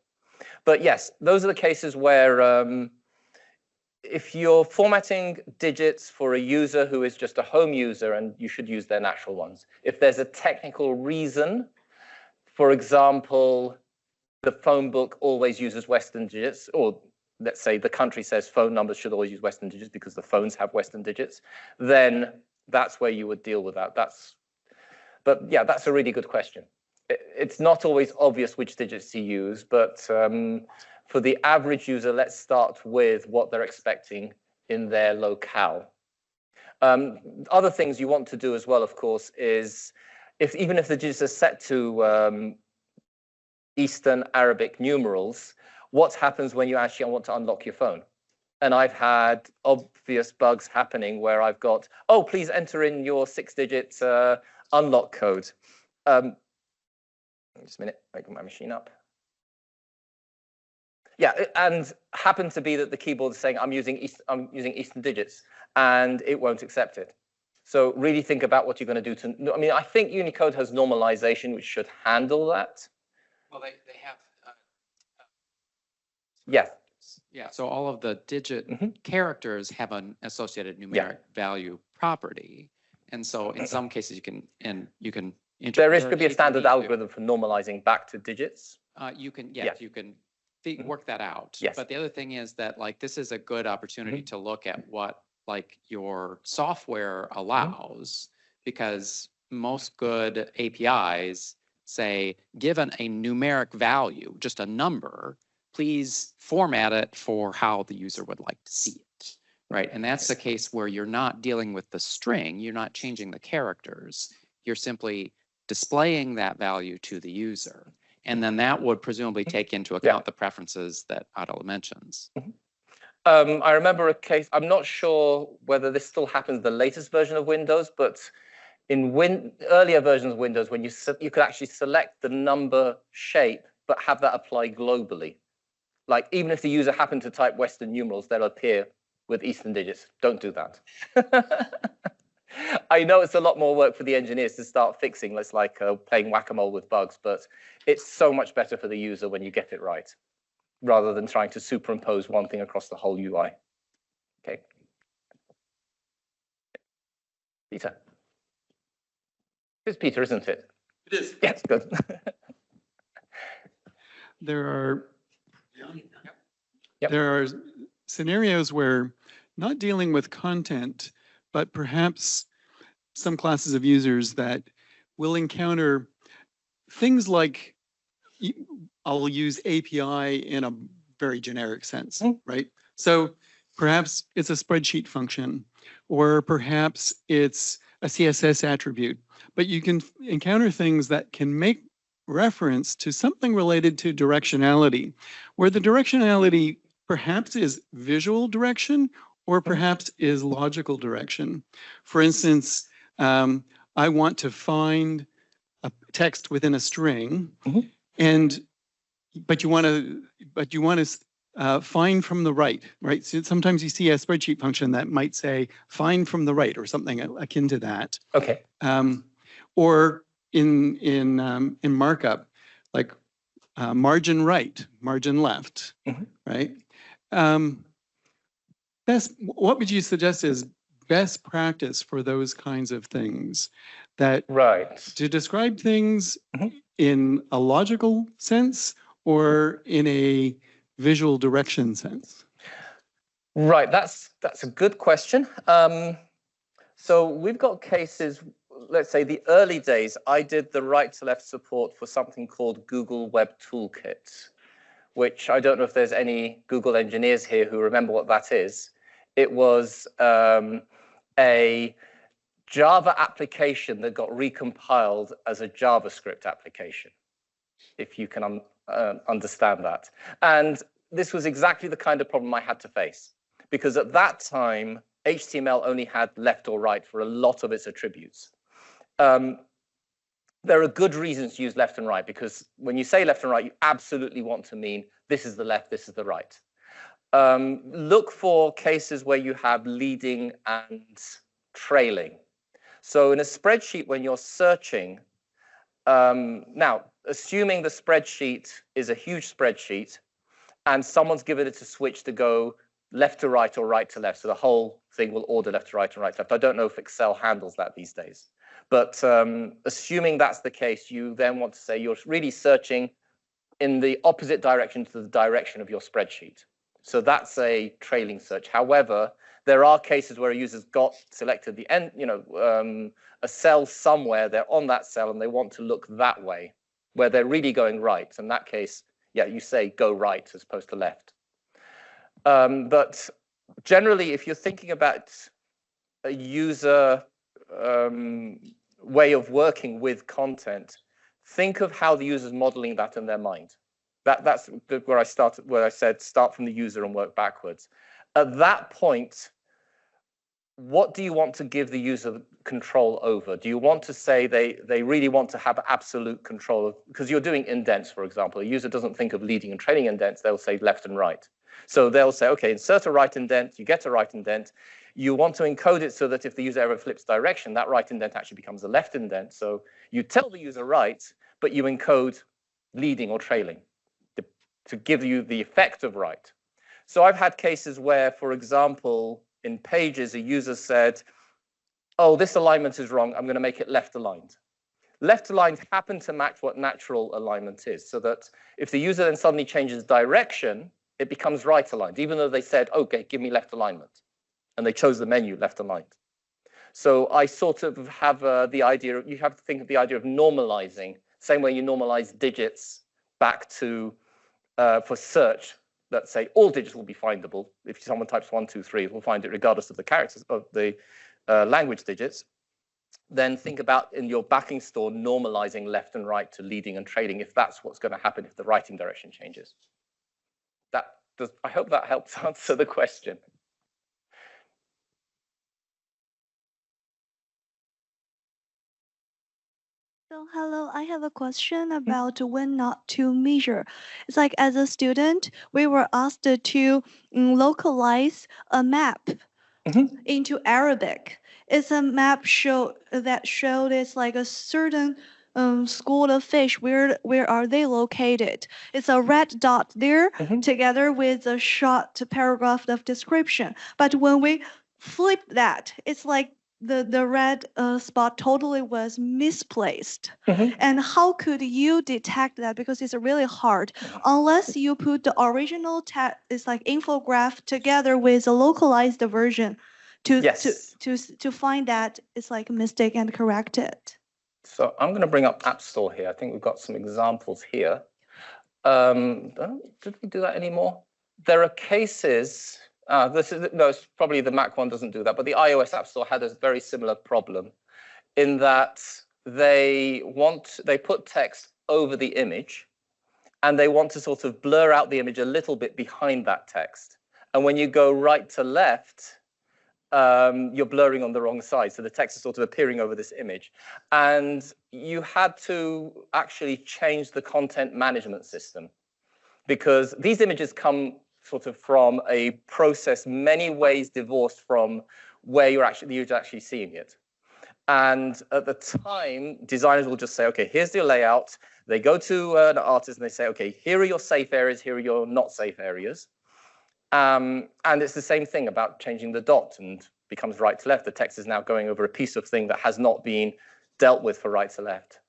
But yes, those are the cases where if you're formatting digits for a user who is just a home user, and you should use their natural ones. If there's a technical reason, for example, the phone book always uses Western digits, or let's say the country says phone numbers should always use Western digits because the phones have Western digits, then that's where you would deal with that. But yeah, that's a really good question. It's not always obvious which digits to use, but for the average user, let's start with what they're expecting in their locale. Other things you want to do as well, of course, is even if the digits are set to Eastern Arabic numerals, what happens when you actually want to unlock your phone? And I've had obvious bugs happening where I've got, oh, please enter in your 6-digit unlock code. Just a minute, open my machine up. Yeah, and happened to be that the keyboard is saying I'm using Eastern digits, and it won't accept it. So really think about what you're going to do to. I mean, I think Unicode has normalization, which should handle that. Well, they have. Yes. Yeah. So all of the digit characters have an associated numeric value property, and so in some cases you can There could be a standard algorithm for normalizing back to digits. You can, yes, you can work that out. Yes. But the other thing is that like this is a good opportunity to look at what like your software allows, because most good APIs say, given a numeric value, just a number, please format it for how the user would like to see it, right? And that's the case where you're not dealing with the string, you're not changing the characters, you're simply displaying that value to the user. And then that would presumably take into account the preferences that Adil mentions. I remember a case, I'm not sure whether this still happens in the latest version of Windows, but in earlier versions of Windows, when you could actually select the number shape, but have that apply globally. Like even if the user happened to type Western numerals, they'll appear with Eastern digits. Don't do that. I know it's a lot more work for the engineers to start fixing. It's like playing whack-a-mole with bugs, but it's so much better for the user when you get it right, rather than trying to superimpose one thing across the whole UI. Okay. Peter. It's Peter, isn't it? It is. Yes, good. There are Yep. there are scenarios where not dealing with content, but perhaps some classes of users that will encounter things like, I'll use API in a very generic sense, right? So perhaps it's a spreadsheet function, or perhaps it's a CSS attribute, but you can encounter things that can make reference to something related to directionality, where the directionality perhaps is visual direction or perhaps is logical direction. For instance, I want to find a text within a string, but you want to find from the right? So sometimes you see a spreadsheet function that might say find from the right or something akin to that. Okay. Or in markup, like margin right, margin left, right? What would you suggest is best practice for those kinds of things? That to describe things in a logical sense or in a visual direction sense? Right, that's a good question. So we've got cases, let's say the early days, I did the right to left support for something called Google Web Toolkit, which I don't know if there's any Google engineers here who remember what that is. It was a Java application that got recompiled as a JavaScript application, if you can understand that. And this was exactly the kind of problem I had to face, because at that time, HTML only had left or right for a lot of its attributes. There are good reasons to use left and right, because when you say left and right, you absolutely want to mean this is the left, this is the right. Look for cases where you have leading and trailing. So in a spreadsheet, when you're searching, now, assuming the spreadsheet is a huge spreadsheet and someone's given it a switch to go left to right or right to left, so the whole thing will order left to right and right to left. I don't know if Excel handles that these days. But assuming that's the case, you then want to say you're really searching in the opposite direction to the direction of your spreadsheet. So that's a trailing search. However, there are cases where a user's got selected the end, a cell somewhere, they're on that cell and they want to look that way, where they're really going right. In that case, yeah, you say go right as opposed to left. But generally, if you're thinking about a user way of working with content, think of how the user's modeling that in their mind. That's where I started, where I said start from the user and work backwards. At that point, what do you want to give the user control over? Do you want to say they really want to have absolute control of, because you're doing indents, for example. A user doesn't think of leading and trailing indents, they'll say left and right. So they'll say, okay, insert a right indent, you get a right indent. You want to encode it so that if the user ever flips direction, that right indent actually becomes a left indent. So you tell the user right, but you encode leading or trailing to give you the effect of right. So I've had cases where, for example, in Pages, a user said, oh, this alignment is wrong, I'm going to make it left aligned. Left aligned happen to match what natural alignment is, so that if the user then suddenly changes direction, it becomes right aligned, even though they said, okay, give me left alignment. And they chose the menu left aligned. So I sort of have the idea, you have to think of the idea of normalizing, same way you normalize digits back to, for search, let's say all digits will be findable. If someone types 1, 2, 3, it will find it regardless of the characters of the language digits. Then think about in your backing store normalizing left and right to leading and trailing if that's what's going to happen if the writing direction changes. I hope that helps answer the question. So hello, I have a question about when not to measure. It's like as a student, we were asked to localize a map into Arabic. It's a map that showed it's like a certain school of fish. Where are they located? It's a red dot there together with a short paragraph of description. But when we flip that, it's like the red spot totally was misplaced. And how could you detect that? Because it's really hard. Unless you put the original it's like infograph together with a localized version to find that it's like a mistake and correct it. So I'm going to bring up App Store here. I think we've got some examples here. Did we do that anymore? There are cases, no, it's probably the Mac one doesn't do that, but the iOS App Store had a very similar problem in that they put text over the image and they want to sort of blur out the image a little bit behind that text. And when you go right to left, you're blurring on the wrong side. So the text is sort of appearing over this image. And you had to actually change the content management system because these images come sort of from a process many ways divorced from where you're actually seeing it. And at the time, designers will just say, okay, here's your layout. They go to an artist and they say, okay, here are your safe areas, here are your not safe areas. And it's the same thing about changing the dot and becomes right to left. The text is now going over a piece of thing that has not been dealt with for right to left.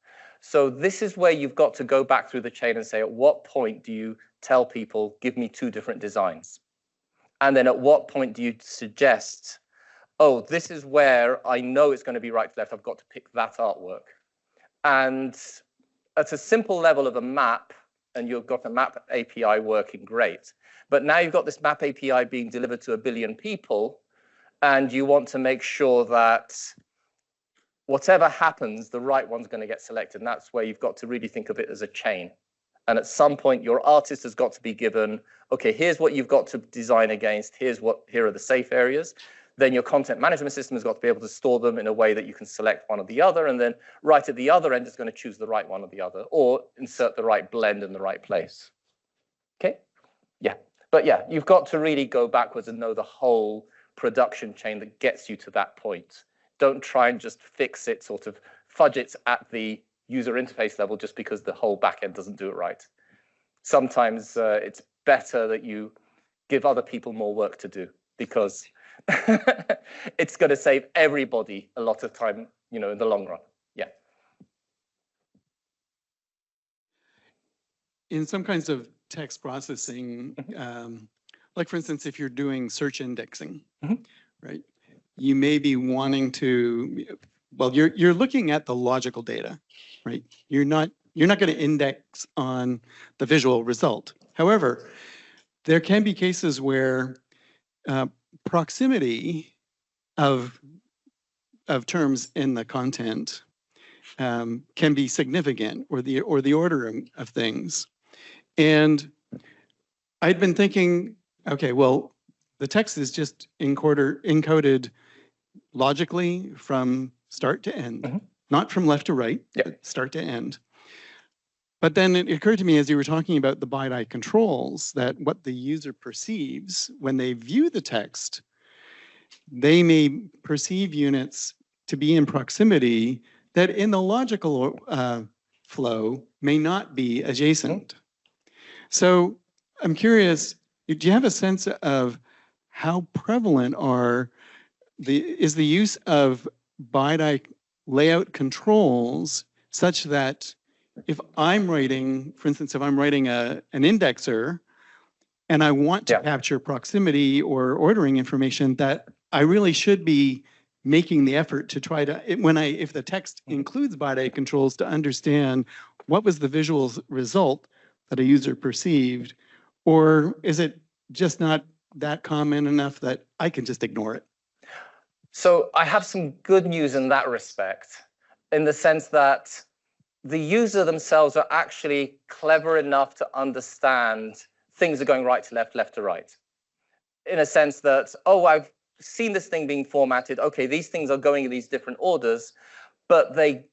So this is where you've got to go back through the chain and say, at what point do you tell people, give me two different designs? And then at what point do you suggest, oh, this is where I know it's going to be right to left. I've got to pick that artwork. And at a simple level of a map, and you've got a map API working great. But now you've got this map API being delivered to 1 billion people, and you want to make sure that whatever happens, the right one's going to get selected. And that's where you've got to really think of it as a chain. And at some point, your artist has got to be given, okay, here's what you've got to design against. Here are the safe areas. Then your content management system has got to be able to store them in a way that you can select one or the other. And then right at the other end, it's going to choose the right one or the other, or insert the right blend in the right place. Okay? Yeah. But yeah, you've got to really go backwards and know the whole production chain that gets you to that point. Don't try and just fix it, sort of fudge it at the user interface level just because the whole backend doesn't do it right. Sometimes it's better that you give other people more work to do because it's going to save everybody a lot of time, in the long run. Yeah. In some kinds of text processing, like for instance, if you're doing search indexing, right? You may be wanting to, well, you're looking at the logical data, right? You're not going to index on the visual result. However, there can be cases where proximity of terms in the content can be significant, or the ordering of things. And I'd been thinking, okay, well, the text is just encoded logically from start to end, not from left to right, but start to end. But then it occurred to me as you were talking about the bidi controls that what the user perceives when they view the text, they may perceive units to be in proximity that in the logical flow may not be adjacent. So I'm curious, do you have a sense of how prevalent is the use of bidi layout controls such that if I'm writing, for instance, if I'm writing an indexer and I want to capture proximity or ordering information, that I really should be making the effort to try to, if the text includes bidi controls, to understand what was the visual result that a user perceived, or is it just not that common enough that I can just ignore it? So I have some good news in that respect, in the sense that the user themselves are actually clever enough to understand things are going right to left, left to right. In a sense that, oh, I've seen this thing being formatted. Okay, these things are going in these different orders, but they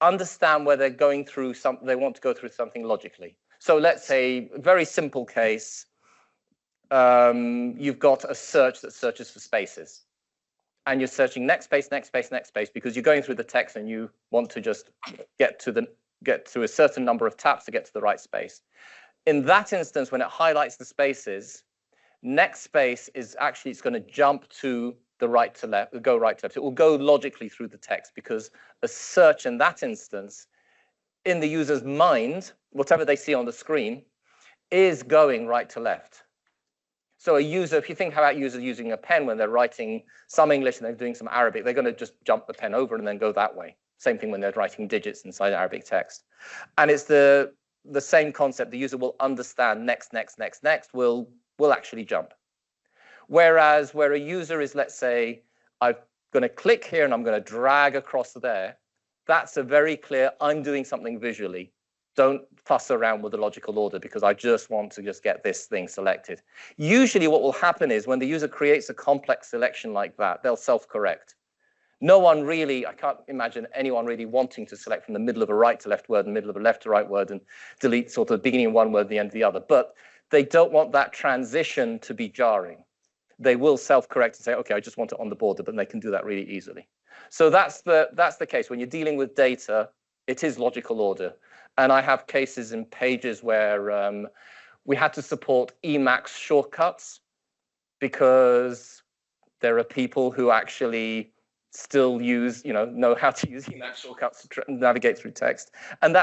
understand where they're going through something, they want to go through something logically. So let's say, very simple case, you've got a search that searches for spaces. And you're searching next space, next space, next space, because you're going through the text and you want to just get through a certain number of taps to get to the right space. In that instance, when it highlights the spaces, next space is actually, it's going to jump to the right to left, go right to left. It will go logically through the text because a search in that instance, in the user's mind, whatever they see on the screen, is going right to left. So a user, if you think about users using a pen when they're writing some English and they're doing some Arabic, they're going to just jump the pen over and then go that way. Same thing when they're writing digits inside Arabic text. And it's the same concept. The user will understand next, next, next, next, will actually jump. Whereas where a user is, let's say, I'm going to click here and I'm going to drag across there, that's a very clear, I'm doing something visually. Don't fuss around with the logical order because I just want to just get this thing selected. Usually what will happen is when the user creates a complex selection like that, they'll self-correct. No one really, I can't imagine anyone really wanting to select from the middle of a right to left word, the middle of a left to right word, and delete sort of the beginning of one word, the end of the other. But they don't want that transition to be jarring. They will self-correct and say, okay, I just want it on the border, but they can do that really easily. So that's the case. When you're dealing with data, it is logical order. And I have cases in Pages where we had to support Emacs shortcuts because there are people who actually still use, know how to use Emacs shortcuts to navigate through text. And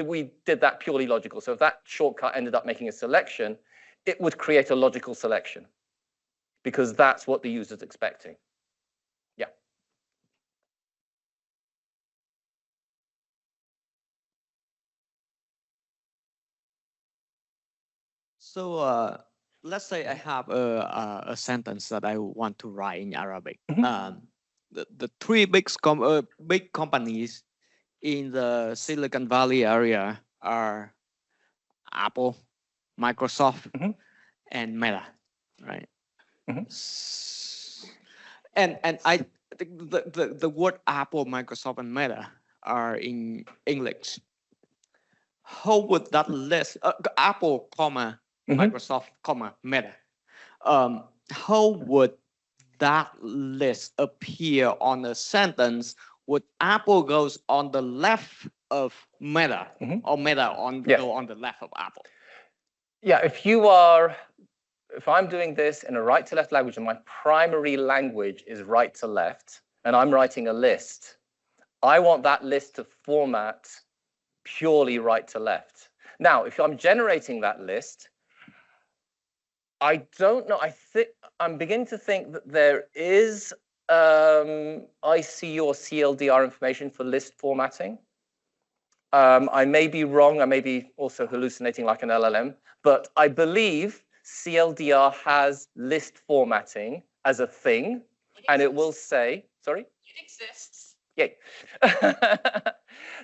we did that purely logical. So if that shortcut ended up making a selection, it would create a logical selection because that's what the user's expecting. Yeah. So let's say I have a sentence that I want to write in Arabic. The three big companies in the Silicon Valley area are Apple, Microsoft, and Meta, right? And I think the word Apple, Microsoft, and Meta are in English. How would that list Apple, comma Microsoft, comma Meta? How would that list appear on a sentence? Would Apple goes on the left of Meta, or Meta go on the left of Apple? Yeah, if I'm doing this in a right to left language and my primary language is right to left, and I'm writing a list, I want that list to format purely right to left. Now, if I'm generating that list, I don't know. I'm beginning to think that there is IC or CLDR information for list formatting. I may be wrong. I may be also hallucinating like an LLM, but I believe CLDR has list formatting as a thing, and it will say, sorry? It exists. Yay.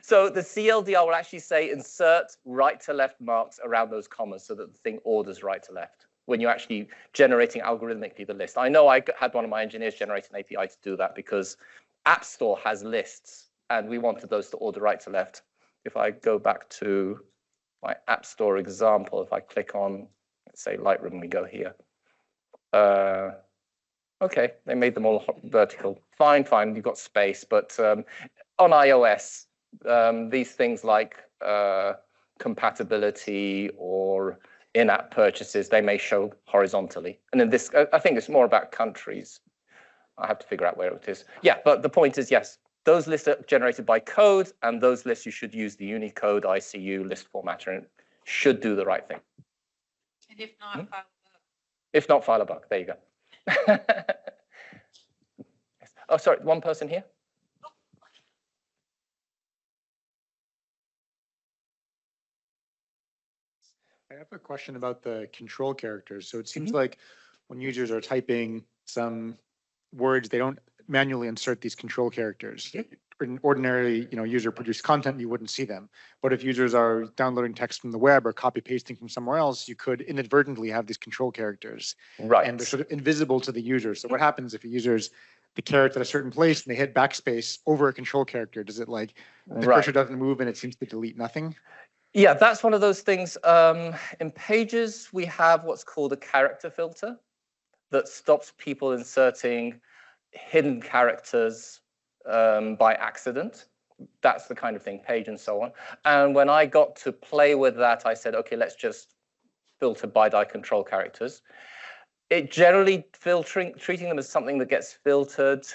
So the CLDR will actually say insert right to left marks around those commas so that the thing orders right to left when you're actually generating algorithmically the list. I know I had one of my engineers generate an API to do that because App Store has lists and we wanted those to order right to left. If I go back to my App Store example, if I click on, let's say Lightroom, we go here. Okay, they made them all vertical. Fine, you've got space, but on iOS, these things like compatibility or in-app purchases, they may show horizontally. And in this, I think it's more about countries. I have to figure out where it is. Yeah, but the point is, yes, those lists are generated by code, and those lists you should use the Unicode ICU list formatter, and it should do the right thing. And if not, file a bug. If not, file a bug. There you go. Oh, sorry, one person here. I have a question about the control characters. So it seems like when users are typing some words, they don't manually insert these control characters. In ordinarily, user-produced content, you wouldn't see them. But if users are downloading text from the web or copy-pasting from somewhere else, you could inadvertently have these control characters. Right. And they're sort of invisible to the user. So what happens if a user's the character at a certain place and they hit backspace over a control character? Does it the cursor doesn't move and it seems to delete nothing? Yeah, that's one of those things. In Pages, we have what's called a character filter that stops people inserting hidden characters by accident. That's the kind of thing, Page and so on. And when I got to play with that, I said, okay, let's just filter bidi control characters. It generally treating them as something that gets filtered.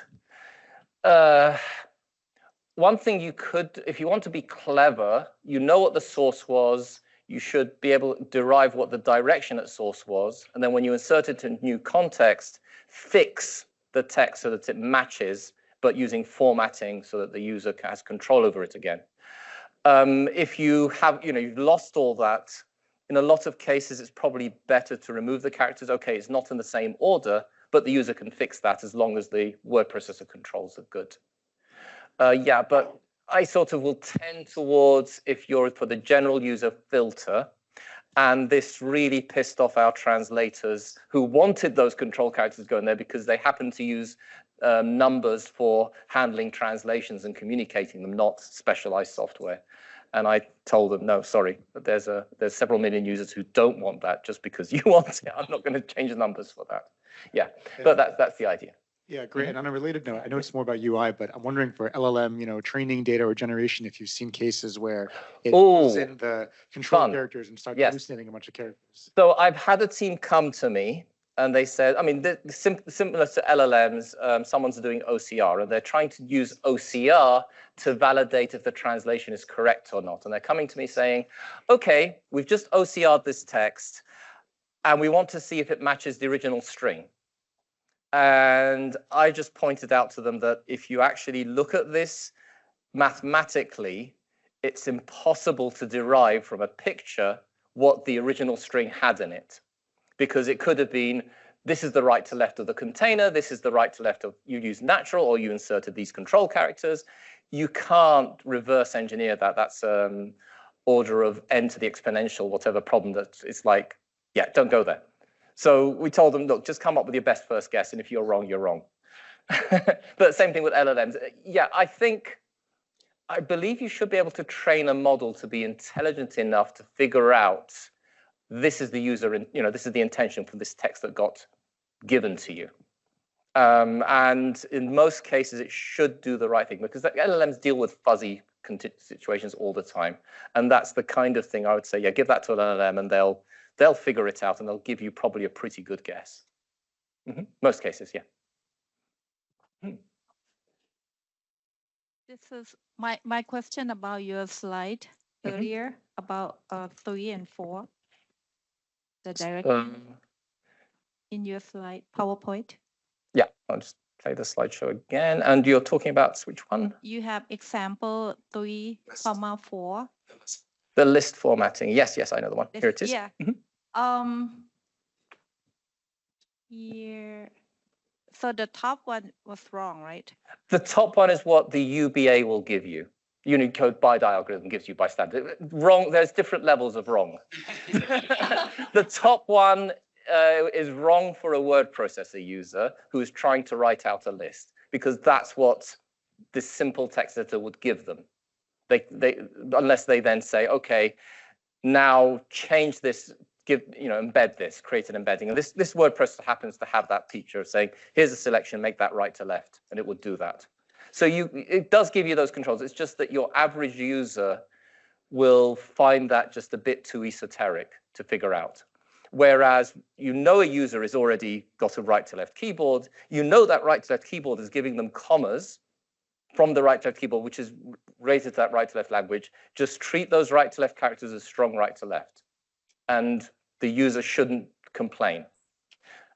One thing you could, if you want to be clever, you know what the source was, you should be able to derive what the direction at source was, and then when you insert it in new context, fix the text so that it matches, but using formatting so that the user has control over it again. If you have, you've lost all that, in a lot of cases, it's probably better to remove the characters. Okay, it's not in the same order, but the user can fix that as long as the word processor controls are good. Yeah, but I sort of will tend towards, if you're for the general user, filter. And this really pissed off our translators who wanted those control characters going there because they happen to use numbers for handling translations and communicating them, not specialized software. And I told them, no, sorry, but there's several million users who don't want that just because you want it. I'm not going to change the numbers for that. Yeah, but that's the idea. Yeah, great. And on a related note, I know it's more about UI, but I'm wondering for LLM, training data or generation, if you've seen cases where it pulls in the control characters and starts hallucinating a bunch of characters. So I've had a team come to me and they said, I mean, similar to LLMs, someone's doing OCR and they're trying to use OCR to validate if the translation is correct or not. And they're coming to me saying, okay, we've just OCR'd this text and we want to see if it matches the original string. And I just pointed out to them that if you actually look at this mathematically, it's impossible to derive from a picture what the original string had in it. Because it could have been, this is the right to left of the container, this is the right to left of, you use natural or you inserted these control characters. You can't reverse engineer that. That's order of n to the exponential, whatever problem that it's like, yeah, don't go there. So we told them, look, just come up with your best first guess, and if you're wrong, you're wrong. But same thing with LLMs. Yeah, I believe you should be able to train a model to be intelligent enough to figure out this is the user, and this is the intention for this text that got given to you. And in most cases, it should do the right thing because LLMs deal with fuzzy situations all the time. And that's the kind of thing I would say, yeah, give that to an LLM and they'll figure it out and they'll give you probably a pretty good guess. Most cases, yeah. This is my question about your slide earlier about 3 and 4. The direction in your slide, PowerPoint. Yeah, I'll just play the slideshow again. And you're talking about which one? You have example 3, 4. The list formatting. Yes, I know the one. Here it is. Yeah. Here. So the top one was wrong, right? The top one is what the UBA will give you. Unicode bidi algorithm gives you by standard. Wrong, there's different levels of wrong. The top one is wrong for a word processor user who is trying to write out a list, because that's what this simple text editor would give them. Unless they then say, okay, now change this, embed this, create an embedding. And this word processor happens to have that feature of saying, here's a selection, make that right to left, and it would do that. So it does give you those controls. It's just that your average user will find that just a bit too esoteric to figure out. Whereas a user has already got a right to left keyboard. That right to left keyboard is giving them commas from the right to left keyboard, which is rated to that right to left language. Just treat those right to left characters as strong right to left. And the user shouldn't complain.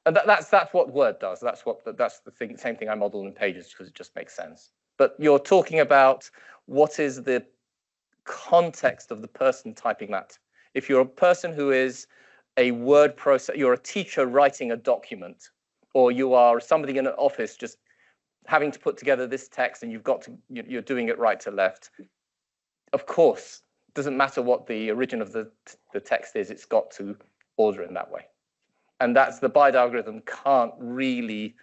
And that's what Word does. That's the thing. Same thing I modeled in Pages because it just makes sense. But you're talking about what is the context of the person typing that. If you're a person who is a word processor, you're a teacher writing a document, or you are somebody in an office just having to put together this text, and you're doing it right to left. Of course, it doesn't matter what the origin of the text is. It's got to order in that way. And that's the bidi algorithm can't really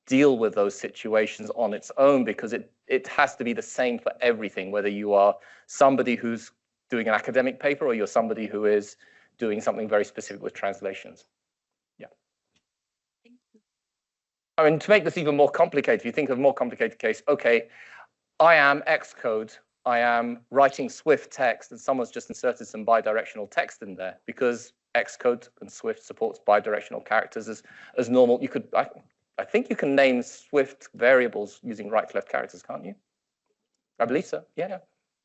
deal with those situations on its own, because it has to be the same for everything, whether you are somebody who's doing an academic paper or you're somebody who is doing something very specific with translations. Yeah. Thank you. I mean, to make this even more complicated, if you think of a more complicated case, okay, I am Xcode, I am writing Swift text, and someone's just inserted some bidirectional text in there because Xcode and Swift supports bidirectional characters as normal. I think you can name Swift variables using right to left characters, can't you? I believe so. Yeah.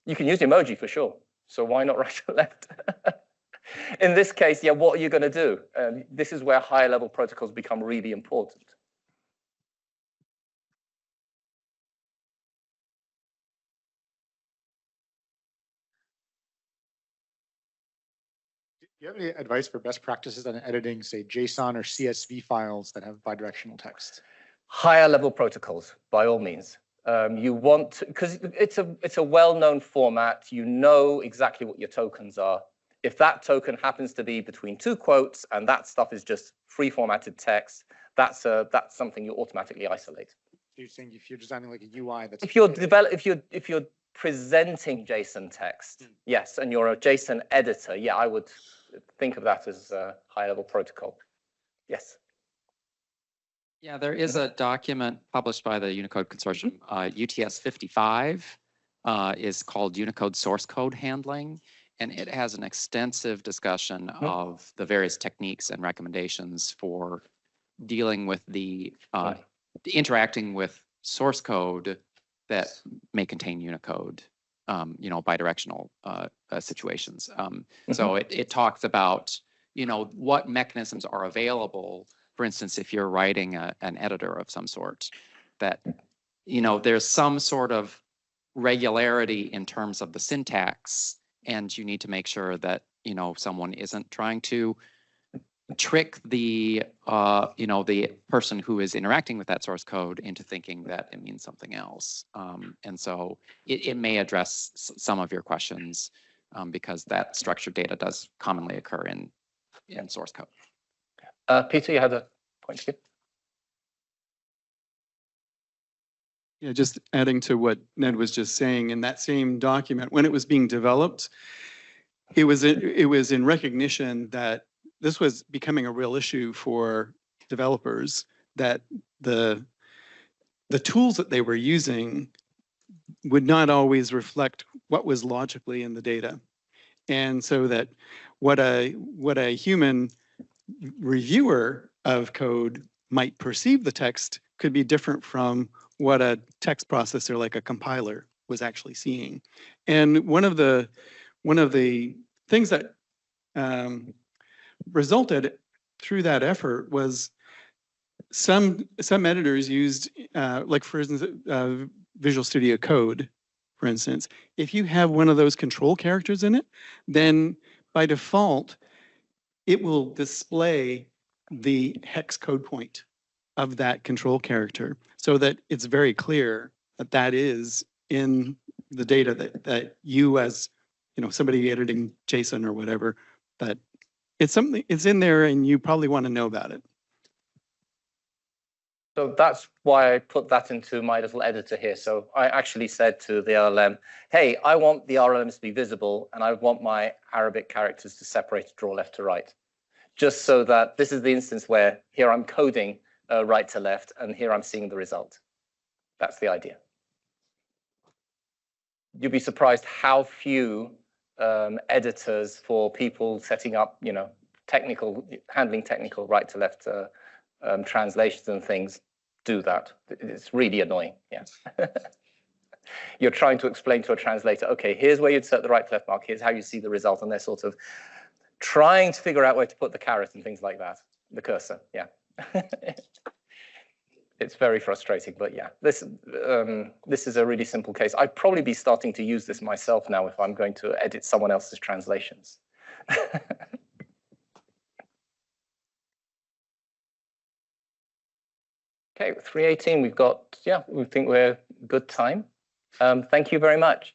You can use emoji for sure. So why not right to left? In this case, yeah, what are you going to do? This is where higher level protocols become really important. Do you have any advice for best practices on editing, say, JSON or CSV files that have bidirectional text? Higher level protocols, by all means. You want, because it's a well-known format. You know exactly what your tokens are. If that token happens to be between two quotes and that stuff is just free-formatted text, that's something you automatically isolate. So you're saying if you're designing like a UI that's if you're presenting JSON text, yes, and you're a JSON editor, yeah, I would think of that as a high-level protocol. Yes. Yeah, there is a document published by the Unicode Consortium, UTS 55, is called Unicode Source Code Handling, and it has an extensive discussion of the various techniques and recommendations for dealing with the interacting with source code that may contain Unicode, bidirectional situations. So it talks about, what mechanisms are available. For instance, if you're writing an editor of some sort, that, there's some sort of regularity in terms of the syntax, and you need to make sure that, someone isn't trying to trick the the person who is interacting with that source code into thinking that it means something else. And so it may address some of your questions because that structured data does commonly occur in source code. Peter, you had a point to give? Yeah, just adding to what Ned was just saying, in that same document, when it was being developed, it was in recognition that this was becoming a real issue for developers, that the tools that they were using would not always reflect what was logically in the data. And so that what a human reviewer of code might perceive the text could be different from what a text processor like a compiler was actually seeing. And one of the things that resulted through that effort was some editors used, like for instance, Visual Studio Code, for instance. If you have one of those control characters in it, then by default, it will display the hex code point of that control character so that it's very clear that that is in the data that you, as somebody editing JSON or whatever, that it's in there and you probably want to know about it. So that's why I put that into my little editor here. So I actually said to the LLM, hey, I want the RLMs to be visible and I want my Arabic characters to separate, draw left to right. Just so that this is the instance where here I'm coding right to left and here I'm seeing the result. That's the idea. You'd be surprised how few editors for people setting up, handling technical right to left translations and things do that. It's really annoying, yes. You're trying to explain to a translator, okay, here's where you'd set the right to left mark, here's how you see the result, and they're sort of trying to figure out where to put the caret and things like that, the cursor, yeah. It's very frustrating, but yeah, this is a really simple case. I'd probably be starting to use this myself now if I'm going to edit someone else's translations. Okay, 3:18, we think we're good time. Thank you very much.